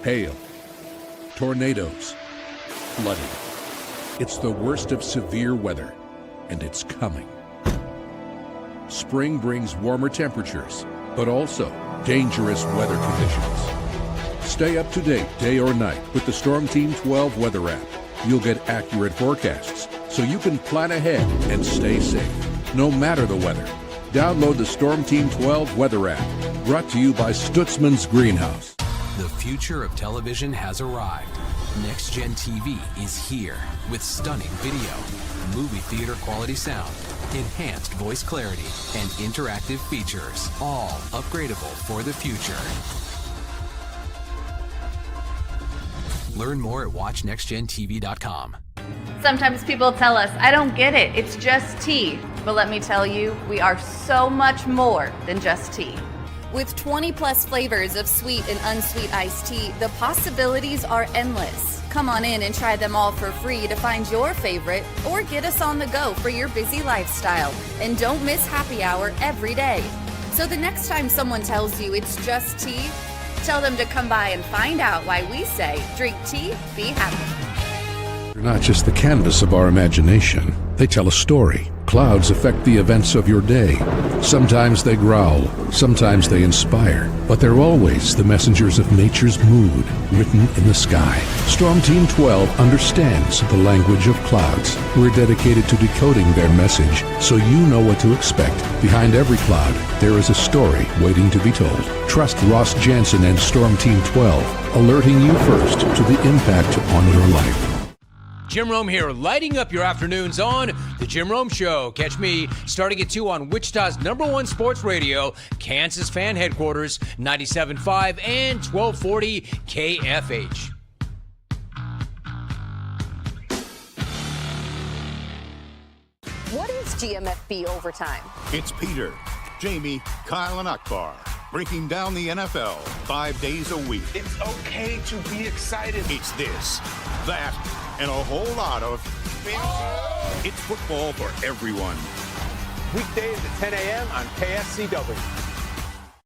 hail, tornadoes, flooding. It's the worst of severe weather, and it's coming. Spring brings warmer temperatures, but also dangerous weather conditions. Stay up to date day or night with the Storm Team 12 weather app. You'll get accurate forecasts, so you can plan ahead and stay safe, no matter the weather. Download the Storm Team 12 weather app, brought to you by Stutzman's Greenhouse. The future of television has arrived. Next Gen TV is here with stunning video, movie theater quality sound, enhanced voice clarity, and interactive features, all upgradable for the future. Learn more at watchnextgentv.com. Sometimes people tell us, I don't get it, it's just tea. But let me tell you, we are so much more than just tea. With 20 plus flavors of sweet and unsweet iced tea, the possibilities are endless. Come on in and try them all for free to find your favorite, or get us on the go for your busy lifestyle. And don't miss happy hour every day. So the next time someone tells you it's just tea, tell them to come by and find out why we say, drink tea, be happy. They're not just the canvas of our imagination. They tell a story. Clouds affect the events of your day. Sometimes they growl, sometimes they inspire, but they're always the messengers of nature's mood, written in the sky. Storm Team 12 understands the language of clouds. We're dedicated to decoding their message, so you know what to expect. Behind every cloud, there is a story waiting to be told. Trust Ross Jansen and Storm Team 12, alerting you first to the impact on your life. Jim Rome here, lighting up your afternoons on The Jim Rome Show. Catch me starting at 2 on Wichita's #1 sports radio, Kansas Fan Headquarters, 97.5 and 1240 KFH. What is GMFB Overtime? It's Peter, Jamie, Kyle, and Akbar breaking down the NFL 5 days a week. It's okay to be excited. It's this, that, and a whole lot of fantasy. It's football for everyone. Weekdays at 10 a.m. on KSCW.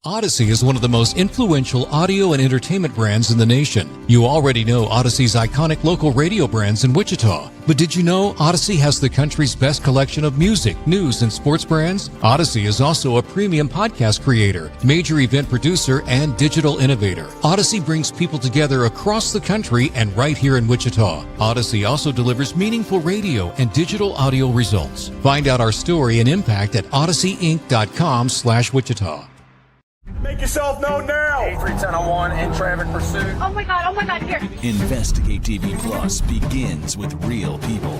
Odyssey is one of the most influential audio and entertainment brands in the nation. You already know Odyssey's iconic local radio brands in Wichita. But did you know Odyssey has the country's best collection of music, news, and sports brands? Odyssey is also a premium podcast creator, major event producer, and digital innovator. Odyssey brings people together across the country and right here in Wichita. Odyssey also delivers meaningful radio and digital audio results. Find out our story and impact at odysseyinc.com/Wichita. Make yourself known now. 8310 in traffic pursuit. Oh my God, here. Investigate TV Plus begins with real people.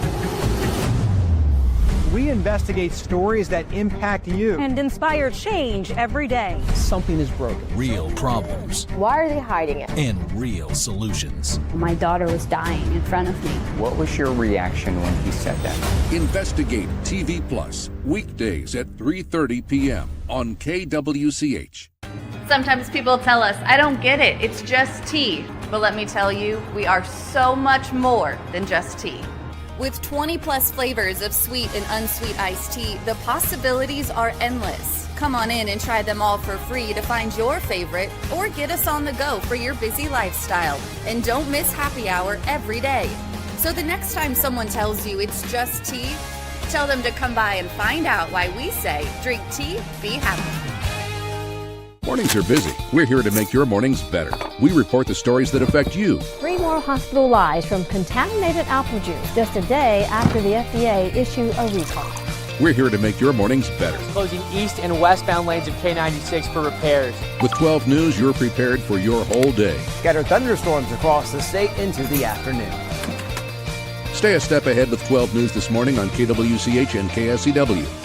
We investigate stories that impact you. And inspire change every day. Something is broken. Real problems. Why are they hiding it? And real solutions. My daughter was dying in front of me. What was your reaction when he said that? Investigate TV Plus, weekdays at 3:30 p.m. on KWCH. Sometimes people tell us, I don't get it, it's just tea. But let me tell you, we are so much more than just tea. With 20 plus flavors of sweet and unsweet iced tea, the possibilities are endless. Come on in and try them all for free to find your favorite or get us on the go for your busy lifestyle. And don't miss happy hour every day. So the next time someone tells you it's just tea, tell them to come by and find out why we say drink tea, be happy. Mornings are busy. We're here to make your mornings better. We report the stories that affect you. 3 more hospitalized from contaminated apple juice just a day after the FDA issued a recall. We're here to make your mornings better. Closing east and westbound lanes of K96 for repairs. With 12 News, you're prepared for your whole day. Scattered thunderstorms across the state into the afternoon. Stay a step ahead with 12 News this morning on KWCH and KSCW.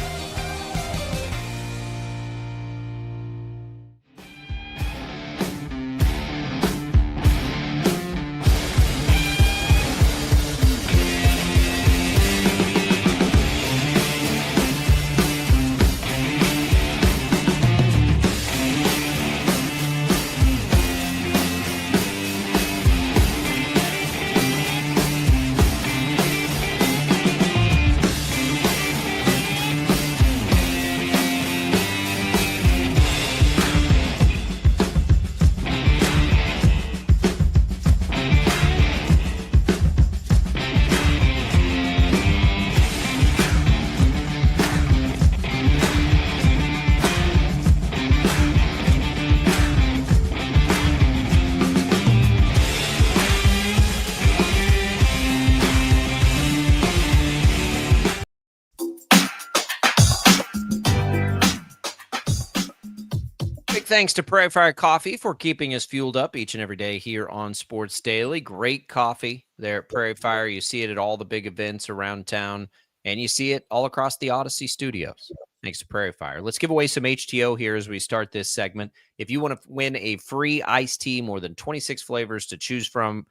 Thanks to Prairie Fire Coffee for keeping us fueled up each and every day here on Sports Daily. Great coffee there at Prairie Fire. You see it at all the big events around town, and you see it all across the Odyssey studios. Thanks to Prairie Fire. Let's give away some HTO here as we start this segment. If you want to win a free iced tea, more than 26 flavors to choose from,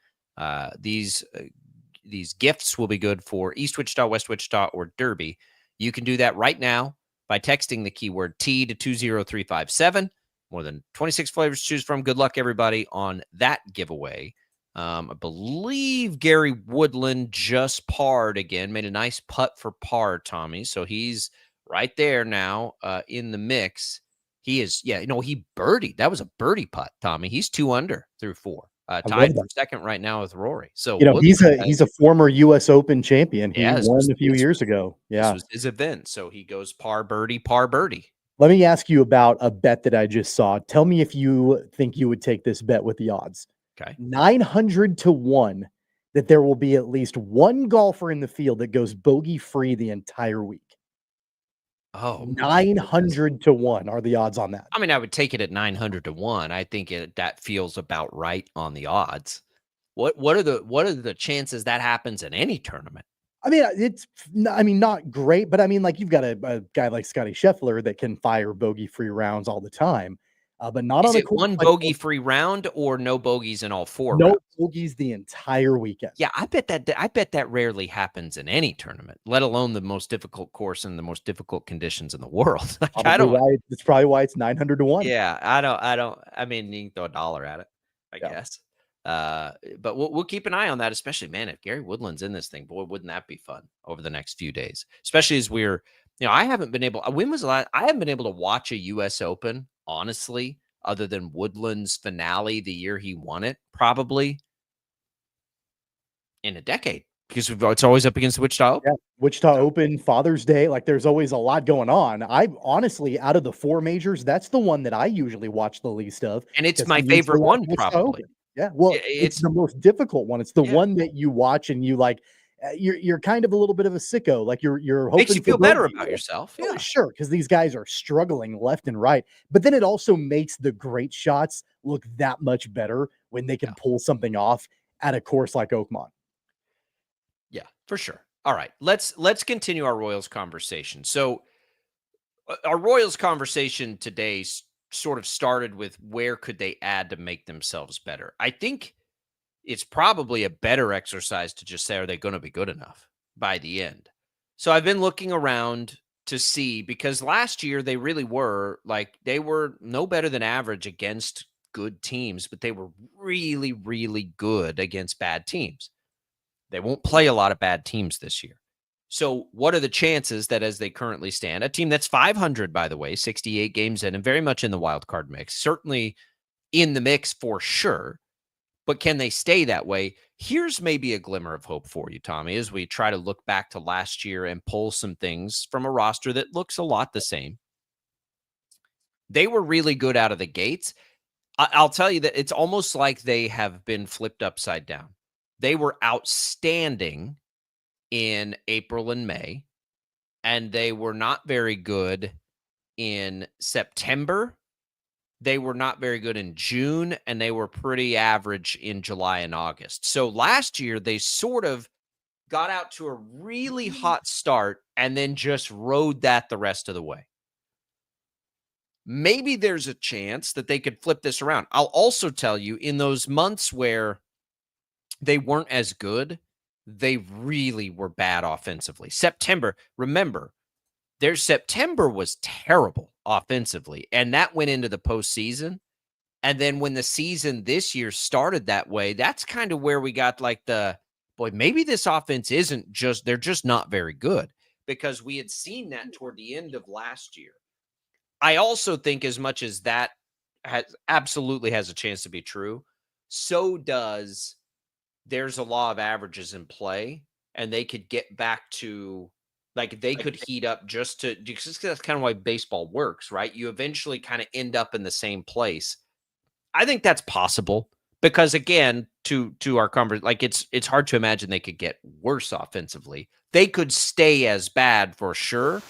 these gifts will be good for East Wichita, West Wichita, or Derby. You can do that right now by texting the keyword T to 20357. More than 26 flavors to choose from. Good luck, everybody, on that giveaway. I believe Gary Woodland just parred again, made a nice putt for par, Tommy. So he's right there now in the mix. He is, he birdied. That was a birdie putt, Tommy. He's 2 under through 4. Tied for second right now with Rory. So he's a former U.S. Open champion. He won a few years ago. Yeah, this was his event. So he goes par birdie, par birdie. Let me ask you about a bet that I just saw. Tell me if you think you would take this bet with the odds. Okay. 900 to 1 that there will be at least one golfer in the field that goes bogey free the entire week. Oh, 900 to 1 are the odds on that. I mean, I would take it at 900 to 1. I think that feels about right on the odds. What are the chances that happens in any tournament? I mean, it's not great, but I mean, like you've got a guy like Scotty Scheffler that can fire bogey-free rounds all the time, but not on a one bogey-free round or no bogeys in all 4 rounds? No bogeys the entire weekend. Yeah, I bet that rarely happens in any tournament, let alone the most difficult course and the most difficult conditions in the world. It's probably why it's 900 to 1. Yeah, I mean, you can throw $1 at it, I guess. But we'll keep an eye on that, especially, man, if Gary Woodland's in this thing, boy, wouldn't that be fun over the next few days, especially as I haven't been able to watch a US Open, honestly, other than Woodland's finale the year he won it, probably in a decade, because it's always up against Wichita Open. Yeah, Wichita Open, Father's Day, like there's always a lot going on. I honestly, out of the 4 majors, that's the one that I usually watch the least of. And it's my favorite one, probably. Yeah, well, it's the most difficult one. It's the one that you watch and you like. You're kind of a little bit of a sicko. Like you're hoping makes you feel better about yourself. Yeah, sure, because these guys are struggling left and right. But then it also makes the great shots look that much better when they can pull something off at a course like Oakmont. Yeah, for sure. All right, let's continue our Royals conversation. So, our Royals conversation today sort of started with where could they add to make themselves better. I think it's probably a better exercise to just say, are they going to be good enough by the end? So I've been looking around to see, because last year they really were no better than average against good teams, but they were really, really good against bad teams. They won't play a lot of bad teams this year. So what are the chances that as they currently stand, a team that's 500, by the way, 68 games in and very much in the wild card mix, certainly in the mix for sure, but can they stay that way? Here's maybe a glimmer of hope for you, Tommy, as we try to look back to last year and pull some things from a roster that looks a lot the same. They were really good out of the gates. I'll tell you that it's almost like they have been flipped upside down. They were outstanding in April and May, and they were not very good in September. They were not very good in June, and they were pretty average in July and August. So last year, they sort of got out to a really hot start and then just rode that the rest of the way. Maybe there's a chance that they could flip this around. I'll also tell you, in those months where they weren't as good, they really were bad offensively. September, remember, their September was terrible offensively, and that went into the postseason. And then when the season this year started that way, that's kind of where we got like boy, maybe this offense isn't just, they're just not very good, because we had seen that toward the end of last year. I also think as much as that absolutely has a chance to be true, so does there's a law of averages in play, and they could get back to, like, they could heat up just that's kind of why baseball works, right? You eventually kind of end up in the same place. I think that's possible because, again, to our conversation, like it's hard to imagine they could get worse offensively. They could stay as bad for sure.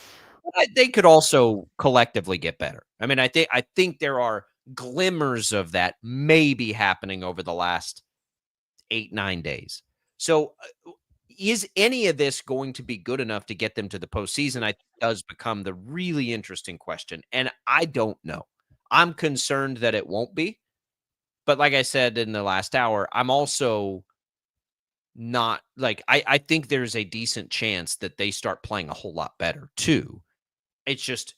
They could also collectively get better. I mean, I think there are glimmers of that maybe happening over the last 8-9 days. So is any of this going to be good enough to get them to the postseason? I think does become the really interesting question. And I don't know. I'm concerned that it won't be. But like I said in the last hour, I'm also not like, I think there's a decent chance that they start playing a whole lot better too. It's just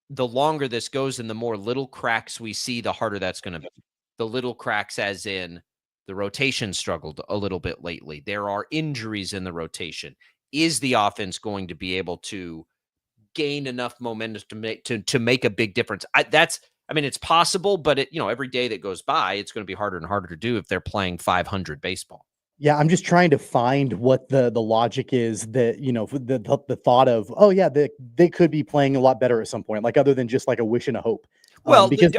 the longer this goes and the more little cracks we see, the harder that's going to be. The little cracks as in the rotation struggled a little bit lately. There are injuries in the rotation. Is the offense going to be able to gain enough momentum to make a big difference? I mean, it's possible, but every day that goes by, it's going to be harder and harder to do if they're playing 500 baseball. Yeah, I'm just trying to find what the logic is that, the thought of, oh yeah, they could be playing a lot better at some point, like other than just like a wish and a hope. Well, because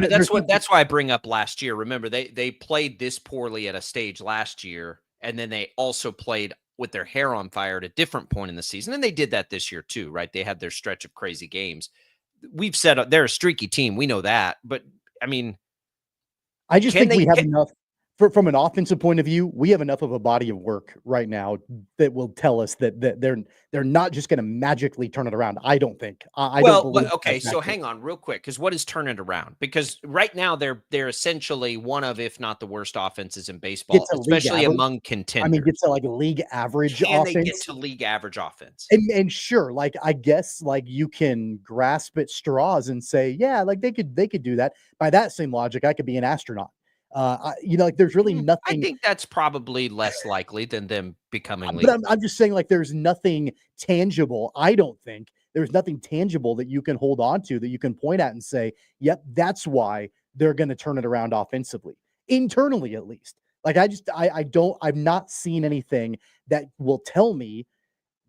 that's why I bring up last year. Remember, they played this poorly at a stage last year, and then they also played with their hair on fire at a different point in the season, and they did that this year too, right? They had their stretch of crazy games. We've said they're a streaky team. We know that, but I mean, I just think we have enough. From an offensive point of view, we have enough of a body of work right now that will tell us that they're not just going to magically turn it around. I don't think. I don't believe. Okay, so hang on real quick, because what is turn it around? Because right now they're essentially one of, if not the worst offenses in baseball, especially among contenders. I mean, get to like league average offense. They get to league average offense? And sure, like I guess like you can grasp at straws and say, yeah, like they could do that. By that same logic, I could be an astronaut. Like there's really nothing. I think that's probably less likely than them becoming legal. But I'm just saying, like, there's nothing tangible. I don't think there's nothing tangible that you can hold on to that you can point at and say, yep, that's why they're going to turn it around offensively, internally at least. Like I've not seen anything that will tell me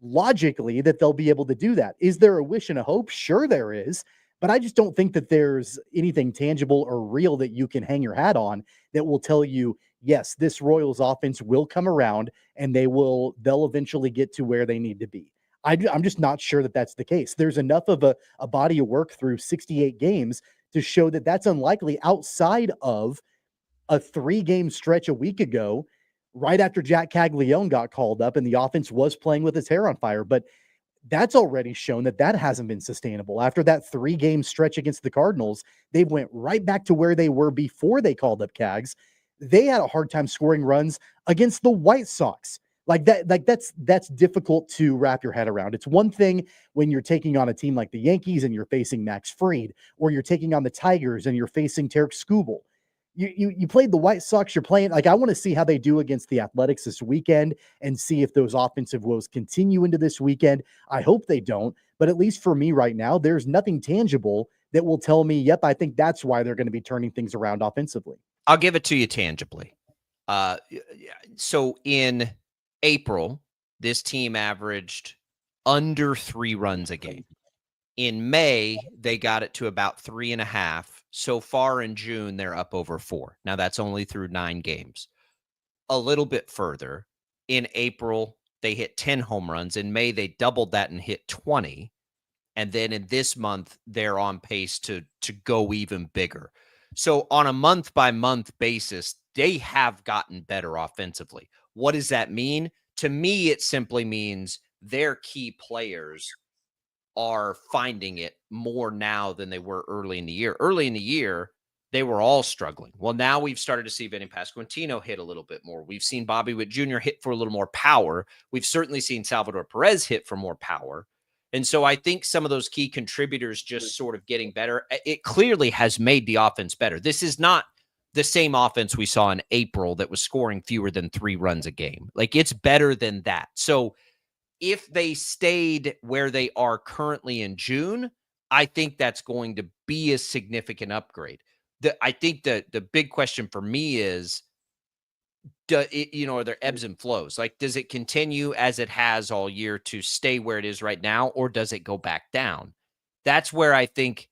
logically that they'll be able to do that. Is there a wish and a hope? Sure, there is. But I just don't think that there's anything tangible or real that you can hang your hat on that will tell you, yes, this Royals offense will come around and they'll eventually get to where they need to be. I'm just not sure that that's the case. There's enough of a body of work through 68 games to show that that's unlikely outside of a 3-game stretch a week ago, right after Jack Caglione got called up and the offense was playing with its hair on fire. But that's already shown that hasn't been sustainable. After that 3-game stretch against the Cardinals, they went right back to where they were before they called up Cags. They had a hard time scoring runs against the White Sox. That's difficult to wrap your head around. It's one thing when you're taking on a team like the Yankees and you're facing Max Fried, or you're taking on the Tigers and you're facing Tarek Skubal. you played the White Sox. You're playing, like, I want to see how they do against the Athletics this weekend and see if those offensive woes continue into this weekend. I hope they don't, but at least for me right now, there's nothing tangible that will tell me, yep, I think that's why they're going to be turning things around offensively. I'll give it to you tangibly. So in April, this team averaged under 3 runs a game. In May, they got it to about 3.5. So far in June, they're up over 4. Now, that's only through 9 games. A little bit further, in April, they hit 10 home runs. In May, they doubled that and hit 20. And then in this month, they're on pace to go even bigger. So on a month-by-month basis, they have gotten better offensively. What does that mean? To me, it simply means their key players are finding it more now than they were early in the year. Early in the year, they were all struggling. Well, now we've started to see Vinny Pasquantino hit a little bit more. We've seen Bobby Witt Jr. hit for a little more power. We've certainly seen Salvador Perez hit for more power. And so I think some of those key contributors just sort of getting better. It clearly has made the offense better. This is not the same offense we saw in April that was scoring fewer than 3 runs a game. Like, it's better than that. So if they stayed where they are currently in June, I think that's going to be a significant upgrade. I think the big question for me is, are there ebbs and flows? Like, does it continue as it has all year to stay where it is right now, or does it go back down? That's where I think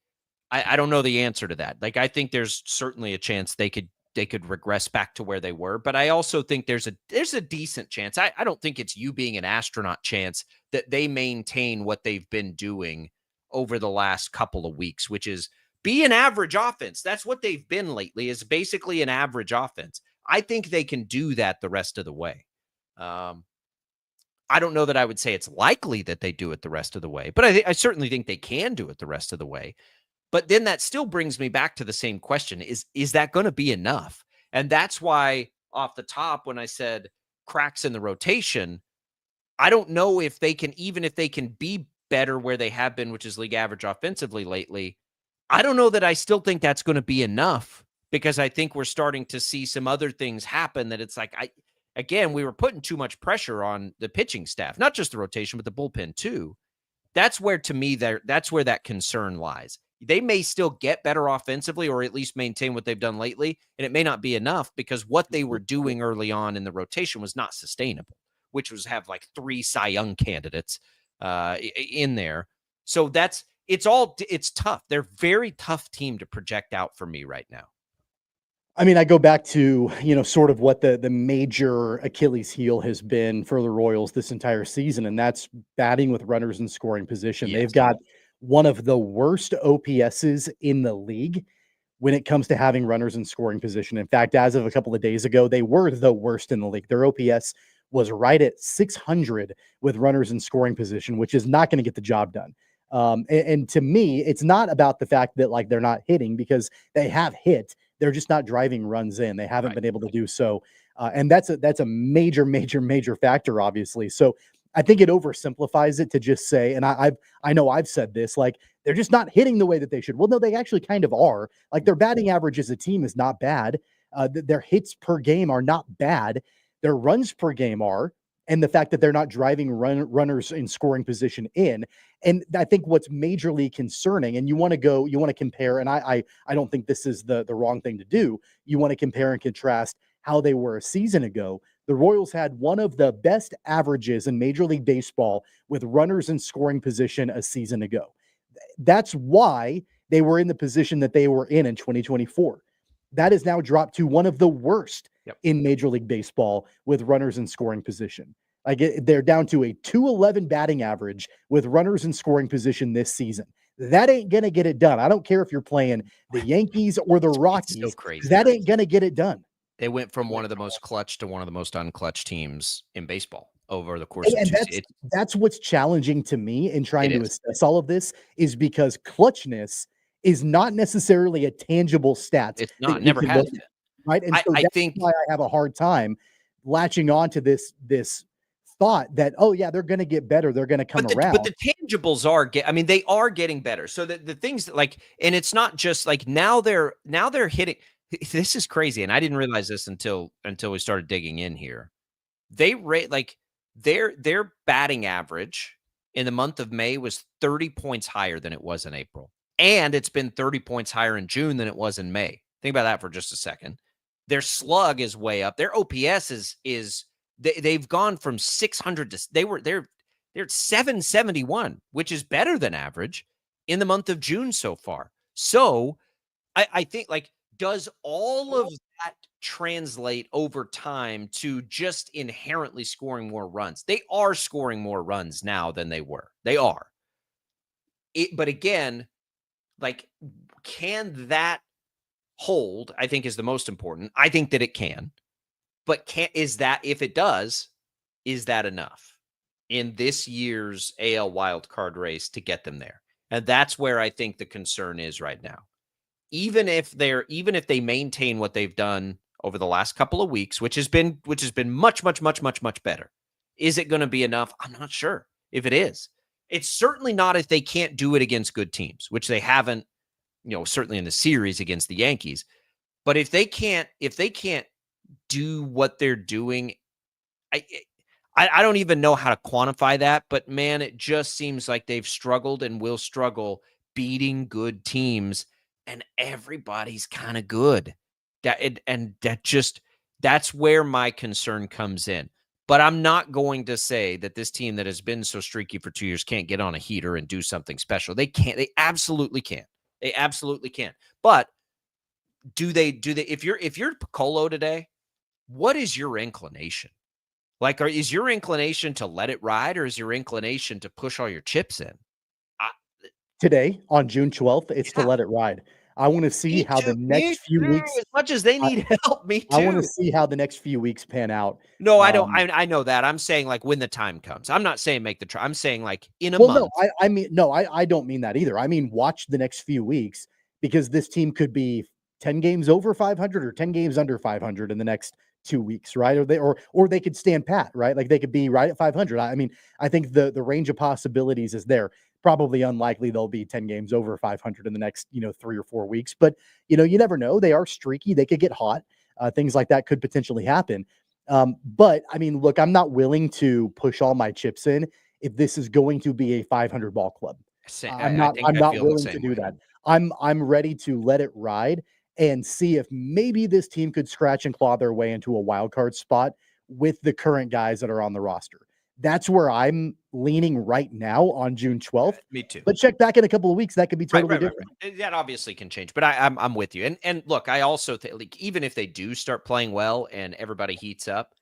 I don't know the answer to that. Like, I think there's certainly a chance they could regress back to where they were, but I also think there's a decent chance. I don't think it's you being an astronaut chance that they maintain what they've been doing over the last couple of weeks, which is be an average offense. That's what they've been lately, is basically an average offense. I think they can do that the rest of the way. I don't know that I would say it's likely that they do it the rest of the way, but I certainly think they can do it the rest of the way. But then that still brings me back to the same question: is that going to be enough? And that's why off the top, when I said cracks in the rotation, I don't know if they can, even if they can be better where they have been, which is league average offensively lately. I don't know that I still think that's going to be enough, because I think we're starting to see some other things happen that it's like, again, we were putting too much pressure on the pitching staff, not just the rotation, but the bullpen too. That's where, to me, that's where that concern lies. They may still get better offensively, or at least maintain what they've done lately, and it may not be enough, because what they were doing early on in the rotation was not sustainable, which was have like 3 Cy Young candidates in there. So it's tough. They're a very tough team to project out for me right now. I mean, I go back to, sort of what the major Achilles heel has been for the Royals this entire season, and that's batting with runners in scoring position. Yes. They've got one of the worst OPSs in the league when it comes to having runners in scoring position. In fact, as of a couple of days ago, they were the worst in the league. Their OPS was right at 600 with runners in scoring position, which is not going to get the job done. And to me, it's not about the fact that, like, they're not hitting, because they have hit. They're just not driving runs in. They haven't been able to do so. And that's a major, major, major factor, obviously. So I think it oversimplifies it to just say, and I know I've said this, like, they're just not hitting the way that they should. Well, no, they actually kind of are. Like, their batting average as a team is not bad. Their hits per game are not bad. Their runs per game are. And the fact that they're not driving runners in scoring position in. And I think what's majorly concerning, and you want to compare, and I don't think this is the wrong thing to do. You want to compare and contrast how they were a season ago. The Royals had one of the best averages in Major League Baseball with runners in scoring position a season ago. That's why they were in the position that they were in 2024. That is now dropped to one of the worst in Major League Baseball with runners in scoring position. They're down to a 211 batting average with runners in scoring position this season. That ain't going to get it done. I don't care if you're playing the Yankees or the Rockies. So crazy. That ain't going to get it done. They went from one of the most clutch to one of the most unclutch teams in baseball over the course of that's what's challenging to me in trying to assess all of this, is because clutchness is not necessarily a tangible stat. It's not, never has been. Right. And so I think why I have a hard time latching on to this thought that, oh yeah, they're going to get better. They're going to come around. But the tangibles they are getting better. So the things that, like, and it's not just like now they're hitting. This is crazy, and I didn't realize this until we started digging in here. They rate like their batting average in the month of May was 30 points higher than it was in April. And it's been 30 points higher in June than it was in May. Think about that for just a second. Their slug is way up. Their OPS is they've gone from 600 to they're at 771, which is better than average in the month of June so far. So I think, like, does all of that translate over time to just inherently scoring more runs? They are scoring more runs now than they were. They are. But again, like, can that hold? I think is the most important. I think that it can. But if it does, is that enough in this year's AL wildcard race to get them there? And that's where I think the concern is right now. Even if they maintain what they've done over the last couple of weeks, which has been much better, is it going to be enough? I'm not sure if it is. It's certainly not if they can't do it against good teams, which they haven't, certainly in the series against the Yankees. But if they can't do what they're doing, I don't even know how to quantify that, but man, it just seems like they've struggled and will struggle beating good teams. And everybody's kind of good. That's where my concern comes in. But I'm not going to say that this team that has been so streaky for 2 years can't get on a heater and do something special. They can't. They absolutely can. They absolutely can. But do they? If you're Piccolo today, what is your inclination? Like, is your inclination to let it ride, or is your inclination to push all your chips in? Today, on June 12th, it's to let it ride. I want to see how the next few weeks, as much as they need help, me too. I want to see how the next few weeks pan out. No, I don't. I know that. I'm saying, like, when the time comes. I'm not saying make the try. I'm saying, like, in a month. No, I don't mean that either. I mean, watch the next few weeks, because this team could be 10 games over 500 or 10 games under 500 in the next 2 weeks, right? Or they could stand pat, right? Like, they could be right at 500. I mean, I think the range of possibilities is there. Probably unlikely they'll be 10 games over 500 in the next, 3 or 4 weeks. But, you never know. They are streaky. They could get hot. Things like that could potentially happen. But, I mean, look, I'm not willing to push all my chips in if this is going to be a 500 ball club. I'm not willing to do that. I'm ready to let it ride and see if maybe this team could scratch and claw their way into a wild card spot with the current guys that are on the roster. That's where I'm leaning right now on June 12th. Me too. But check back in a couple of weeks. That could be totally different. Right. That obviously can change, but I'm with you. And look, I also think, like, even if they do start playing well and everybody heats up,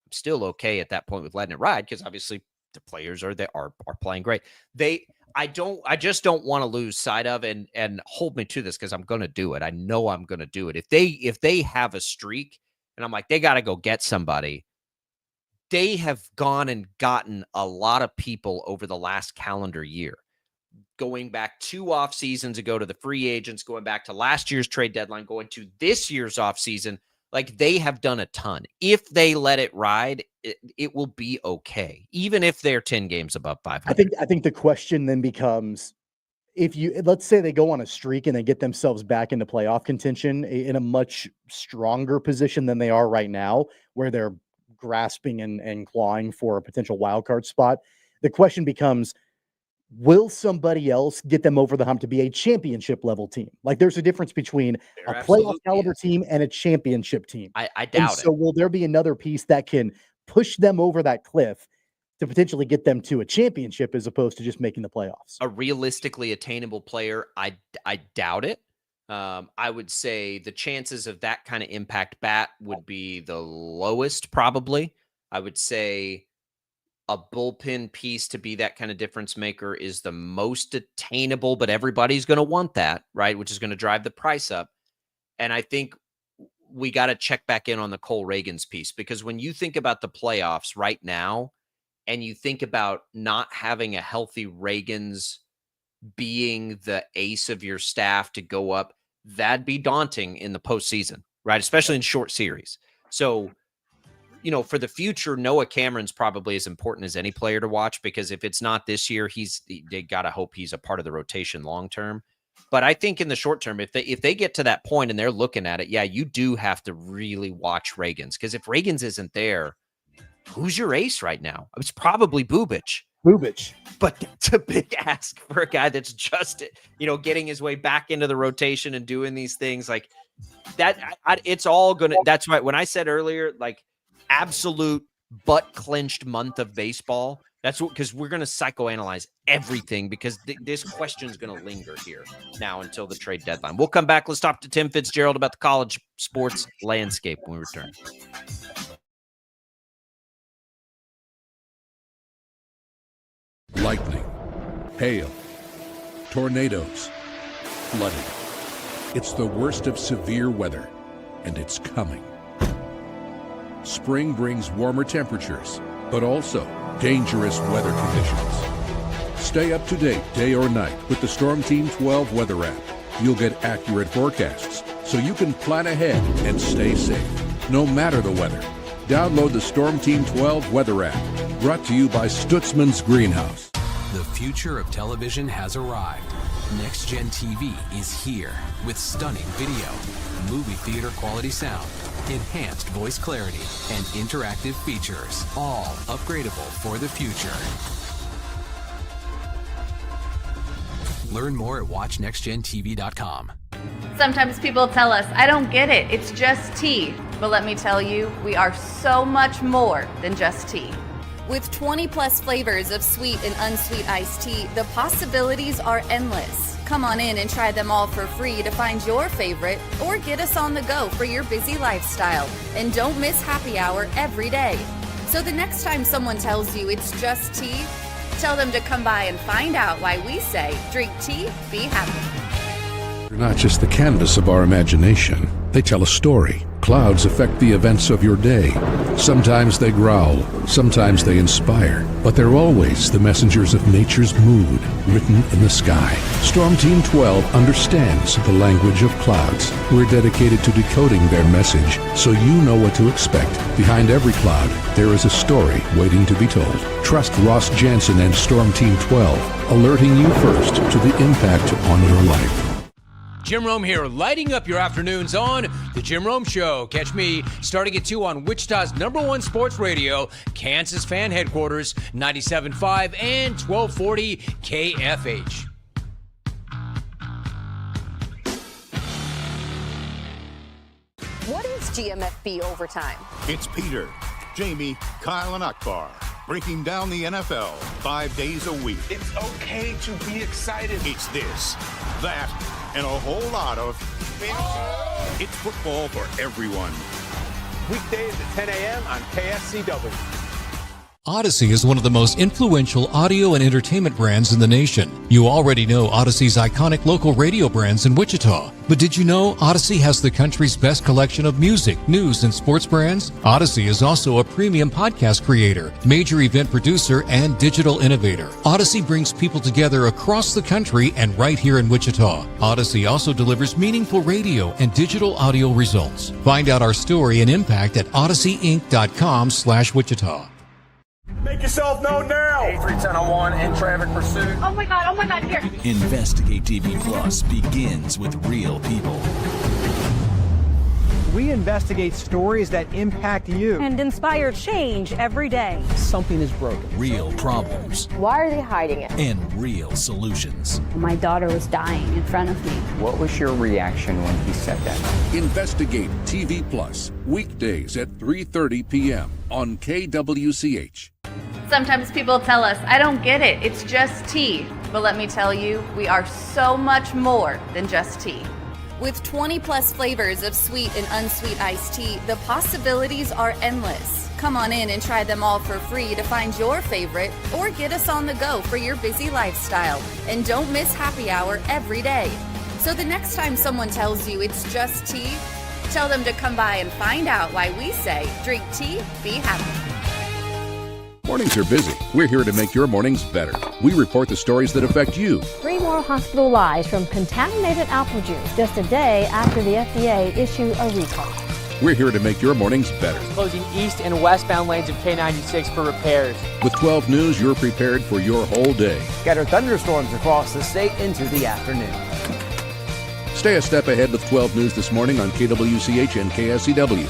I'm still okay at that point with letting it ride, because obviously the players are playing great. I just don't want to lose sight of, and hold me to this, because I'm going to do it. I know I'm going to do it. If they have a streak and I'm like, they got to go get somebody, they have gone and gotten a lot of people over the last calendar year, going back 2 off seasons ago to the free agents, going back to last year's trade deadline, going to this year's off season. Like, they have done a ton. If they let it ride, it will be okay, even if they're 10 games above 500. I think the question then becomes, let's say they go on a streak and they get themselves back into playoff contention in a much stronger position than they are right now, where they're grasping and clawing for a potential wild card spot. The question becomes, will somebody else get them over the hump to be a championship level team? Like, there's a difference between a playoff caliber team and a championship team. I doubt it. So will there be another piece that can push them over that cliff to potentially get them to a championship, as opposed to just making the playoffs? A realistically attainable player, I doubt it. I would say the chances of that kind of impact bat would be the lowest, probably. I would say a bullpen piece to be that kind of difference maker is the most attainable, but everybody's going to want that, right? Which is going to drive the price up. And I think we got to check back in on the Cole Reagans piece, because when you think about the playoffs right now, and you think about not having a healthy Reagans being the ace of your staff to go up, that'd be daunting in the postseason, right? Especially in short series. So, for the future, Noah Cameron's probably as important as any player to watch, because if it's not this year, they got to hope he's a part of the rotation long-term. But I think in the short term, if they get to that point and they're looking at it, yeah, you do have to really watch Reagans, because if Reagans isn't there, who's your ace right now? It's probably Bubic. But it's a big ask for a guy that's just, getting his way back into the rotation and doing these things like that. It's all going to, that's right. When I said earlier, like absolute butt clenched month of baseball, that's what, because we're going to psychoanalyze everything, because this question is going to linger here now until the trade deadline. We'll come back. Let's talk to Tim Fitzgerald about the college sports landscape when we return. Lightning, hail, tornadoes, flooding. It's the worst of severe weather, and it's coming. Spring brings warmer temperatures, but also dangerous weather conditions. Stay up to date day or night with the Storm Team 12 weather app. You'll get accurate forecasts, so you can plan ahead and stay safe, no matter the weather. Download the Storm Team 12 weather app, brought to you by Stutzman's Greenhouse. The future of television has arrived. Next Gen TV is here with stunning video, movie theater quality sound, enhanced voice clarity, and interactive features, all upgradable for the future. Learn more at watchnextgentv.com. Sometimes people tell us, I don't get it, it's just tea. But let me tell you, we are so much more than just tea. With 20 plus flavors of sweet and unsweet iced tea, the possibilities are endless. Come on in and try them all for free to find your favorite, or get us on the go for your busy lifestyle. And don't miss happy hour every day. So the next time someone tells you it's just tea, tell them to come by and find out why we say, drink tea, be happy. They're not just the canvas of our imagination. They tell a story. Clouds affect the events of your day. Sometimes they growl, sometimes they inspire, but they're always the messengers of nature's mood, written in the sky. Storm Team 12 understands the language of clouds. We're dedicated to decoding their message, so you know what to expect. Behind every cloud, there is a story waiting to be told. Trust Ross Jansen and Storm Team 12, alerting you first to the impact on your life. Jim Rome here, lighting up your afternoons on The Jim Rome Show. Catch me starting at 2 on Wichita's #1 sports radio, Kansas Fan Headquarters, 97.5 and 1240 KFH. What is GMFB Overtime? It's Peter, Jamie, Kyle, and Akbar breaking down the NFL 5 days a week. It's okay to be excited. It's this, that, and a whole lot of fantasy. It's football for everyone. Weekdays at 10 a.m. on KSCW. Odyssey is one of the most influential audio and entertainment brands in the nation. You already know Odyssey's iconic local radio brands in Wichita. But did you know Odyssey has the country's best collection of music, news, and sports brands? Odyssey is also a premium podcast creator, major event producer, and digital innovator. Odyssey brings people together across the country and right here in Wichita. Odyssey also delivers meaningful radio and digital audio results. Find out our story and impact at odysseyinc.com/Wichita. Make yourself known now. 8310 in traffic pursuit. Oh my God, here. Investigate TV Plus begins with real people. We investigate stories that impact you and inspire change every day. Something is broken. Real problems. Why are they hiding it? And real solutions. My daughter was dying in front of me. What was your reaction when he said that? Investigate TV Plus, weekdays at 3:30 p.m. on KWCH. Sometimes people tell us, I don't get it, it's just tea. But let me tell you, we are so much more than just tea. With 20 plus flavors of sweet and unsweet iced tea, the possibilities are endless. Come on in and try them all for free to find your favorite, or get us on the go for your busy lifestyle. And don't miss happy hour every day. So the next time someone tells you it's just tea, tell them to come by and find out why we say, drink tea, be happy. Mornings are busy. We're here to make your mornings better. We report the stories that affect you. 3 more hospitalized from contaminated apple juice just a day after the FDA issued a recall. We're here to make your mornings better. Closing east and westbound lanes of K96 for repairs. With 12 News, you're prepared for your whole day. Scattered thunderstorms across the state into the afternoon. Stay a step ahead with 12 News this morning on KWCH and KSCW.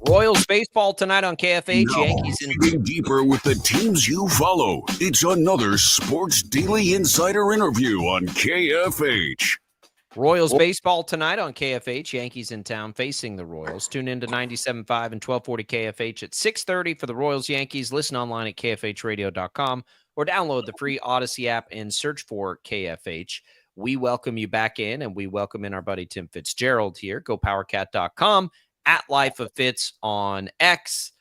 Royals baseball tonight on KFH. Now, Yankees in digging deeper with the teams you follow. It's another Sports Daily Insider interview on KFH. Royals baseball tonight on KFH. Yankees in town facing the Royals. Tune in to 97.5 and 1240 KFH at 6:30 for the Royals Yankees. Listen online at kfhradio.com or download the free Odyssey app and search for KFH. We welcome you back in, and we welcome in our buddy Tim Fitzgerald here. GoPowerCat.com, at Life of Fitz on X.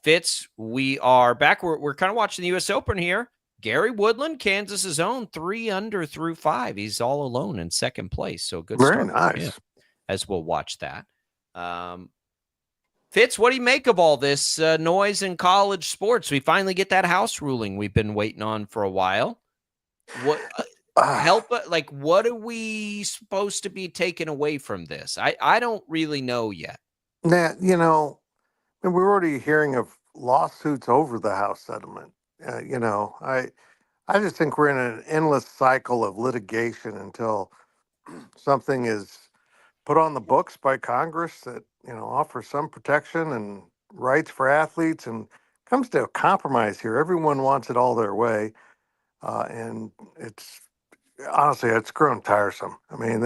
Fitz, we are back. We're kind of watching the U.S. Open here. Gary Woodland, Kansas's own, 3 under through 5. He's all alone in second place. So good Very start. nice. For him, as we'll watch that. Fitz, what do you make of all this noise in college sports? We finally get that House ruling we've been waiting on for a while. What what are we supposed to be taking away from this? I don't really know yet. Now, and we're already hearing of lawsuits over the House settlement. I just think we're in an endless cycle of litigation until something is put on the books by Congress that, offers some protection and rights for athletes, and comes to a compromise here. Everyone wants it all their way. And honestly, it's grown tiresome. I mean,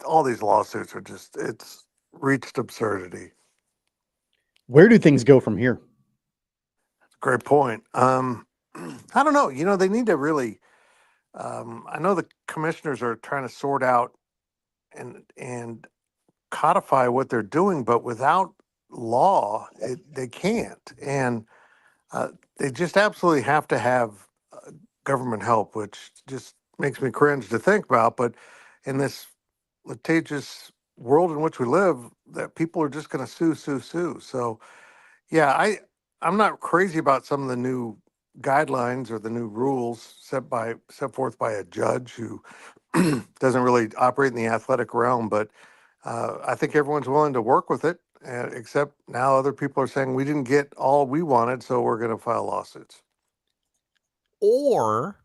all these lawsuits are it's reached absurdity. Where do things go from here? That's a great point. I don't know. They need to really. I know the commissioners are trying to sort out and codify what they're doing, but without law, they can't. And they just absolutely have to have government help, which just makes me cringe to think about. But in this litigious world in which we live, that people are just going to sue. So, yeah, I'm not crazy about some of the new guidelines or the new rules set forth by a judge who doesn't really operate in the athletic realm, but I think everyone's willing to work with it, except now other people are saying we didn't get all we wanted, so we're going to file lawsuits. Or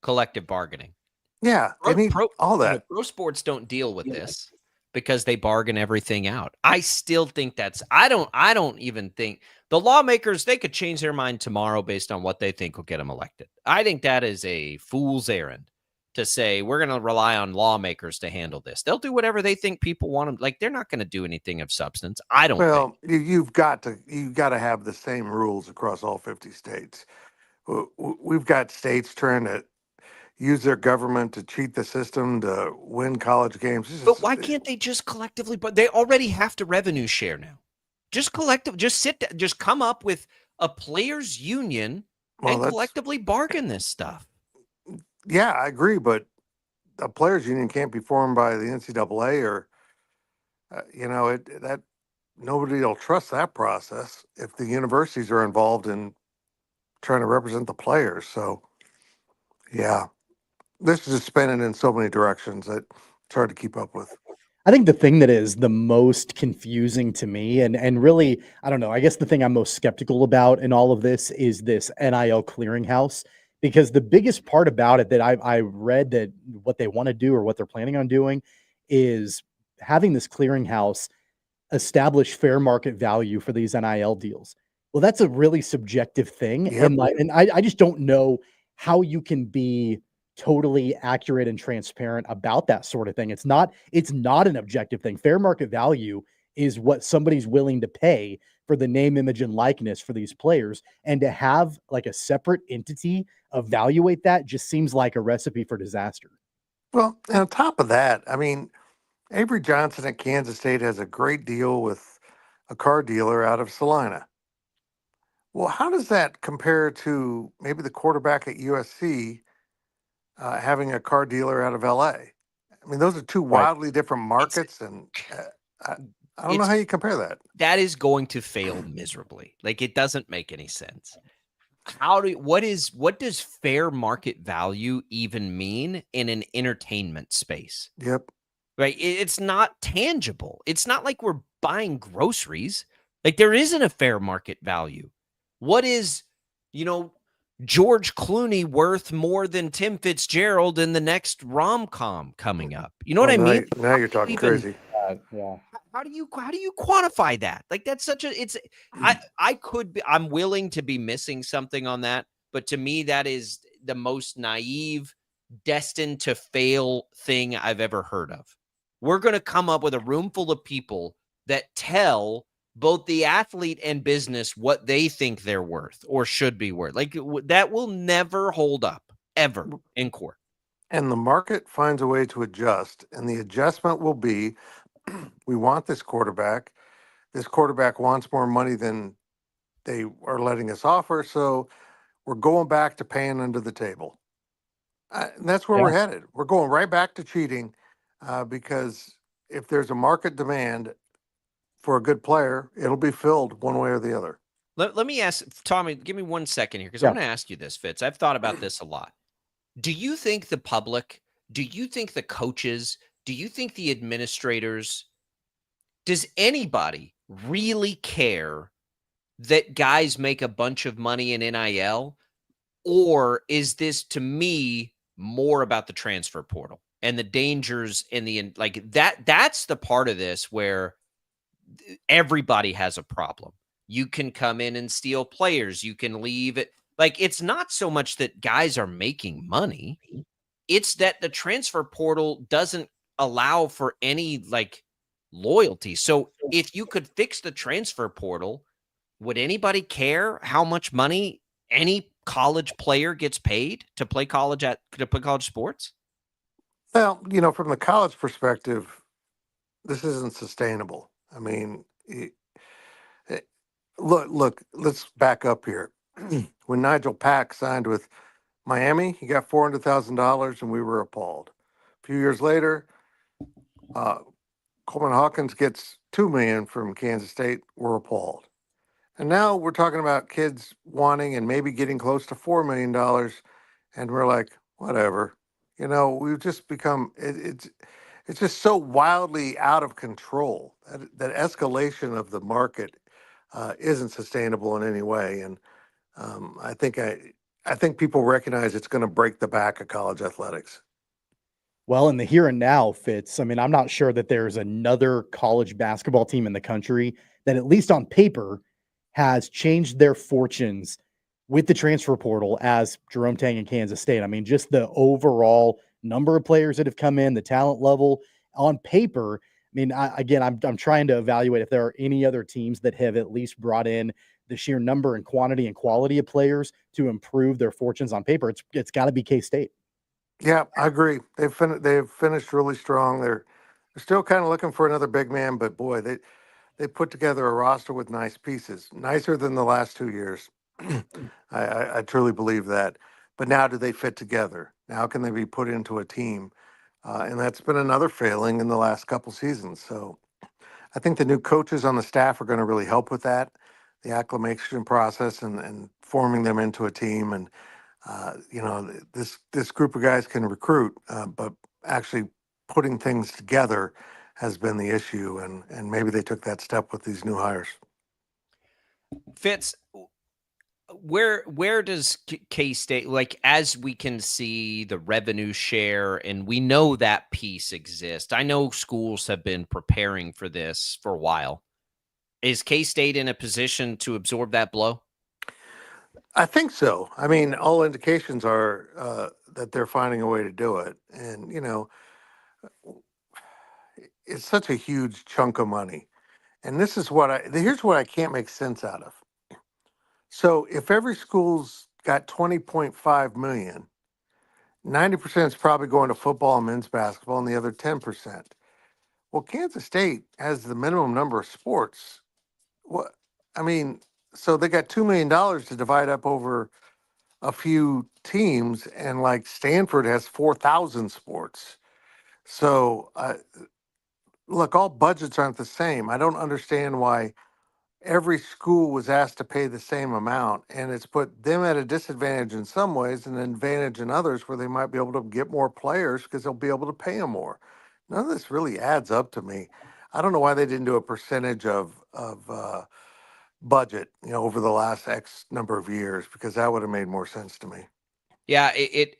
collective bargaining. Yeah, they need all that. Pro sports don't deal with this because they bargain everything out. I still think I don't even think the lawmakers, they could change their mind tomorrow based on what they think will get them elected. I think that is a fool's errand to say we're going to rely on lawmakers to handle this. They'll do whatever they think people want them. Like, they're not going to do anything of substance. I don't think. You've got to have the same rules across all 50 states. We've got states trying to use their government to cheat the system to win college games. But why can't they just collectively? But they already have to revenue share now. Just come up with a players' union and collectively bargain this stuff. Yeah, I agree, but a players' union can't be formed by the NCAA or, that nobody will trust that process if the universities are involved in trying to represent the players. So, yeah, this is just spinning in so many directions that it's hard to keep up with. I think the thing that is the most confusing to me, and really, I don't know, I guess the thing I'm most skeptical about in all of this is this NIL clearinghouse, because the biggest part about it that I read that what they want to do or what they're planning on doing is having this clearinghouse establish fair market value for these NIL deals. Well, that's a really subjective thing. Yep. And I just don't know how you can be totally accurate and transparent about that sort of thing. It's not an objective thing. Fair market value is what somebody's willing to pay for the name, image, and likeness for these players. And to have like a separate entity evaluate that just seems like a recipe for disaster. Well, and on top of that, I mean, Avery Johnson at Kansas State has a great deal with a car dealer out of Salina. Well, how does that compare to maybe the quarterback at USC having a car dealer out of LA? I mean, those are two wildly different markets, and I don't know how you compare that. That is going to fail miserably. Like, it doesn't make any sense. What does fair market value even mean in an entertainment space? Yep. Right? It's not tangible. It's not like we're buying groceries. Like, there isn't a fair market value. What is, George Clooney worth more than Tim Fitzgerald in the next rom-com coming up? You know what I mean? Now you're talking crazy. Yeah. How do you quantify that? Like, that's such I'm willing to be missing something on that, but to me, that is the most naive, destined to fail thing I've ever heard of. We're going to come up with a room full of people that tell both the athlete and business what they think they're worth or should be worth. Like, that will never hold up ever in court. And the market finds a way to adjust, and the adjustment will be, we want this quarterback. This quarterback wants more money than they are letting us offer, so we're going back to paying under the table. And that's where we're headed. We're going right back to cheating because if there's a market demand for a good player, it'll be filled one way or the other. Let me ask, Tommy, give me 1 second here, because I want to ask you this, Fitz. I've thought about this a lot. Do you think the public, do you think the coaches, do you think the administrators, does anybody really care that guys make a bunch of money in NIL? Or is this, to me, more about the transfer portal and the dangers and that's the part of this where everybody has a problem. You can come in and steal players. You can leave it. Like, it's not so much that guys are making money. It's that the transfer portal doesn't allow for any loyalty. So if you could fix the transfer portal, would anybody care how much money any college player gets paid to play college sports? Well, from the college perspective, this isn't sustainable. I mean, look, let's back up here. When Nigel Pack signed with Miami, he got $400,000 and we were appalled. A few years later, Coleman Hawkins gets $2 million from Kansas State. We're appalled. And now we're talking about kids wanting and maybe getting close to $4 million. And we're like, whatever. We've just become, it's just so wildly out of control. That escalation of the market isn't sustainable in any way. And I think people recognize it's going to break the back of college athletics. Well, in the here and now, Fitz, I mean, I'm not sure that there's another college basketball team in the country that, at least on paper, has changed their fortunes with the transfer portal as Jerome Tang and Kansas State. I mean, just the overall number of players that have come in, the talent level on paper. I mean, I'm trying to evaluate if there are any other teams that have at least brought in the sheer number and quantity and quality of players to improve their fortunes on paper. It's got to be K-State. Yeah, I agree. They've finished really strong. They're still kind of looking for another big man, but boy, they put together a roster with nice pieces, nicer than the last 2 years. I truly believe that. But now, do they fit together? Now, can they be put into a team? And that's been another failing in the last couple seasons. So I think the new coaches on the staff are going to really help with that, the acclimation process and forming them into a team. And this group of guys can recruit, but actually putting things together has been the issue. And maybe they took that step with these new hires. Fitz, Where does K-State, like, as we can see the revenue share, and we know that piece exists. I know schools have been preparing for this for a while. Is K-State in a position to absorb that blow? I think so. I mean, all indications are that they're finding a way to do it. And, it's such a huge chunk of money. And this is here's what I can't make sense out of. So if every school's got 20.5 million, 90% is probably going to football and men's basketball, and the other 10%. Well, Kansas State has the minimum number of sports. What I mean, so they got $2 million to divide up over a few teams, and like Stanford has 4,000 sports. So, look, all budgets aren't the same. I don't understand why every school was asked to pay the same amount, and it's put them at a disadvantage in some ways and an advantage in others where they might be able to get more players because they'll be able to pay them more. None of this really adds up to me. I don't know why they didn't do a percentage of budget, over the last X number of years, because that would have made more sense to me. Yeah,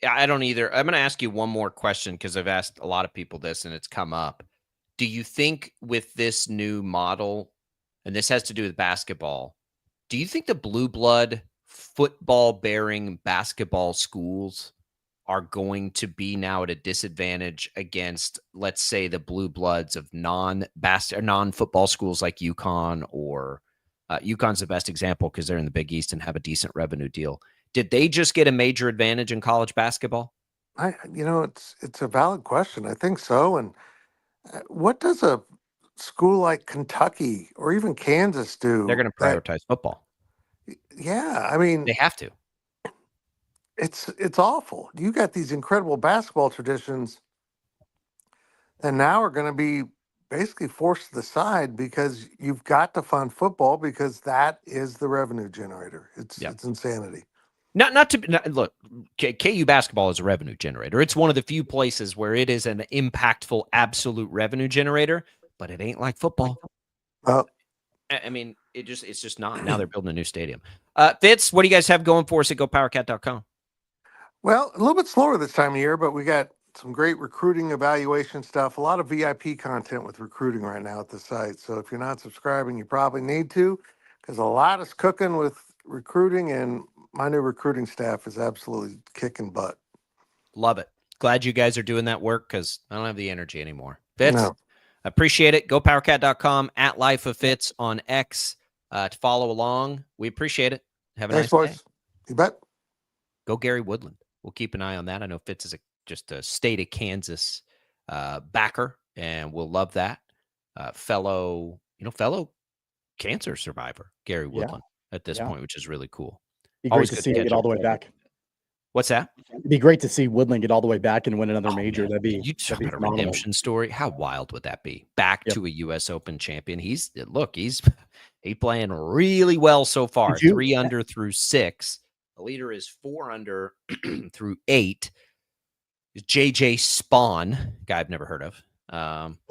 I don't either. I'm going to ask you one more question because I've asked a lot of people this and it's come up. Do you think with this new model, and this has to do with basketball, do you think the blue blood football-bearing basketball schools are going to be now at a disadvantage against, let's say, the blue bloods of non-football schools like UConn, or UConn's the best example because they're in the Big East and have a decent revenue deal. Did they just get a major advantage in college basketball? It's a valid question. I think so. And what does a school like Kentucky or even Kansas do? They're going to prioritize football. Yeah, I mean, they have to. It's awful. You got these incredible basketball traditions that now are going to be basically forced to the side because you've got to fund football because that is the revenue generator. It's insanity. Look, KU basketball is a revenue generator. It's one of the few places where it is an impactful, absolute revenue generator, but it ain't like football. I mean, it's just not. Now they're building a new stadium. Fitz, what do you guys have going for us at GoPowerCat.com? Well, a little bit slower this time of year, but we got some great recruiting evaluation stuff, a lot of VIP content with recruiting right now at the site. So if you're not subscribing, you probably need to, because a lot is cooking with recruiting, and my new recruiting staff is absolutely kicking butt. Love it. Glad you guys are doing that work because I don't have the energy anymore. Fitz, No. Appreciate it. GoPowerCat.com, at Life of Fitz on X to follow along. We appreciate it. Have a nice day. You bet. Go Gary Woodland. We'll keep an eye on that. I know Fitz is just a state of Kansas backer, and we'll love that. Fellow cancer survivor, Gary Woodland, at this point, which is really cool. Be great to see him get all the way back. What's that? It'd be great to see Woodland get all the way back and win another major. That'd be a redemption story. How wild would that be? Back to a U.S. Open champion. He's playing really well so far. 3 under through 6. The leader is 4 under through 8. JJ Spawn, guy I've never heard of.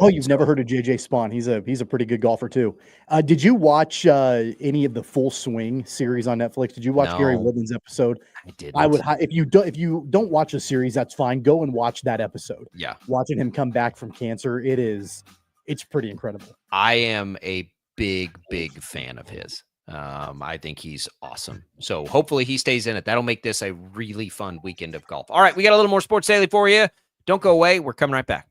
You've never heard of JJ Spawn? He's a pretty good golfer too. Did you watch any of the Full Swing series on Netflix? Did you watch Gary Woodland's episode? I did. I would. If you don't watch the series, that's fine. Go and watch that episode. Yeah, watching him come back from cancer, it's pretty incredible. I am a big fan of his. I think he's awesome. So hopefully he stays in it. That'll make this a really fun weekend of golf. All right, we got a little more Sports Daily for you. Don't go away. We're coming right back.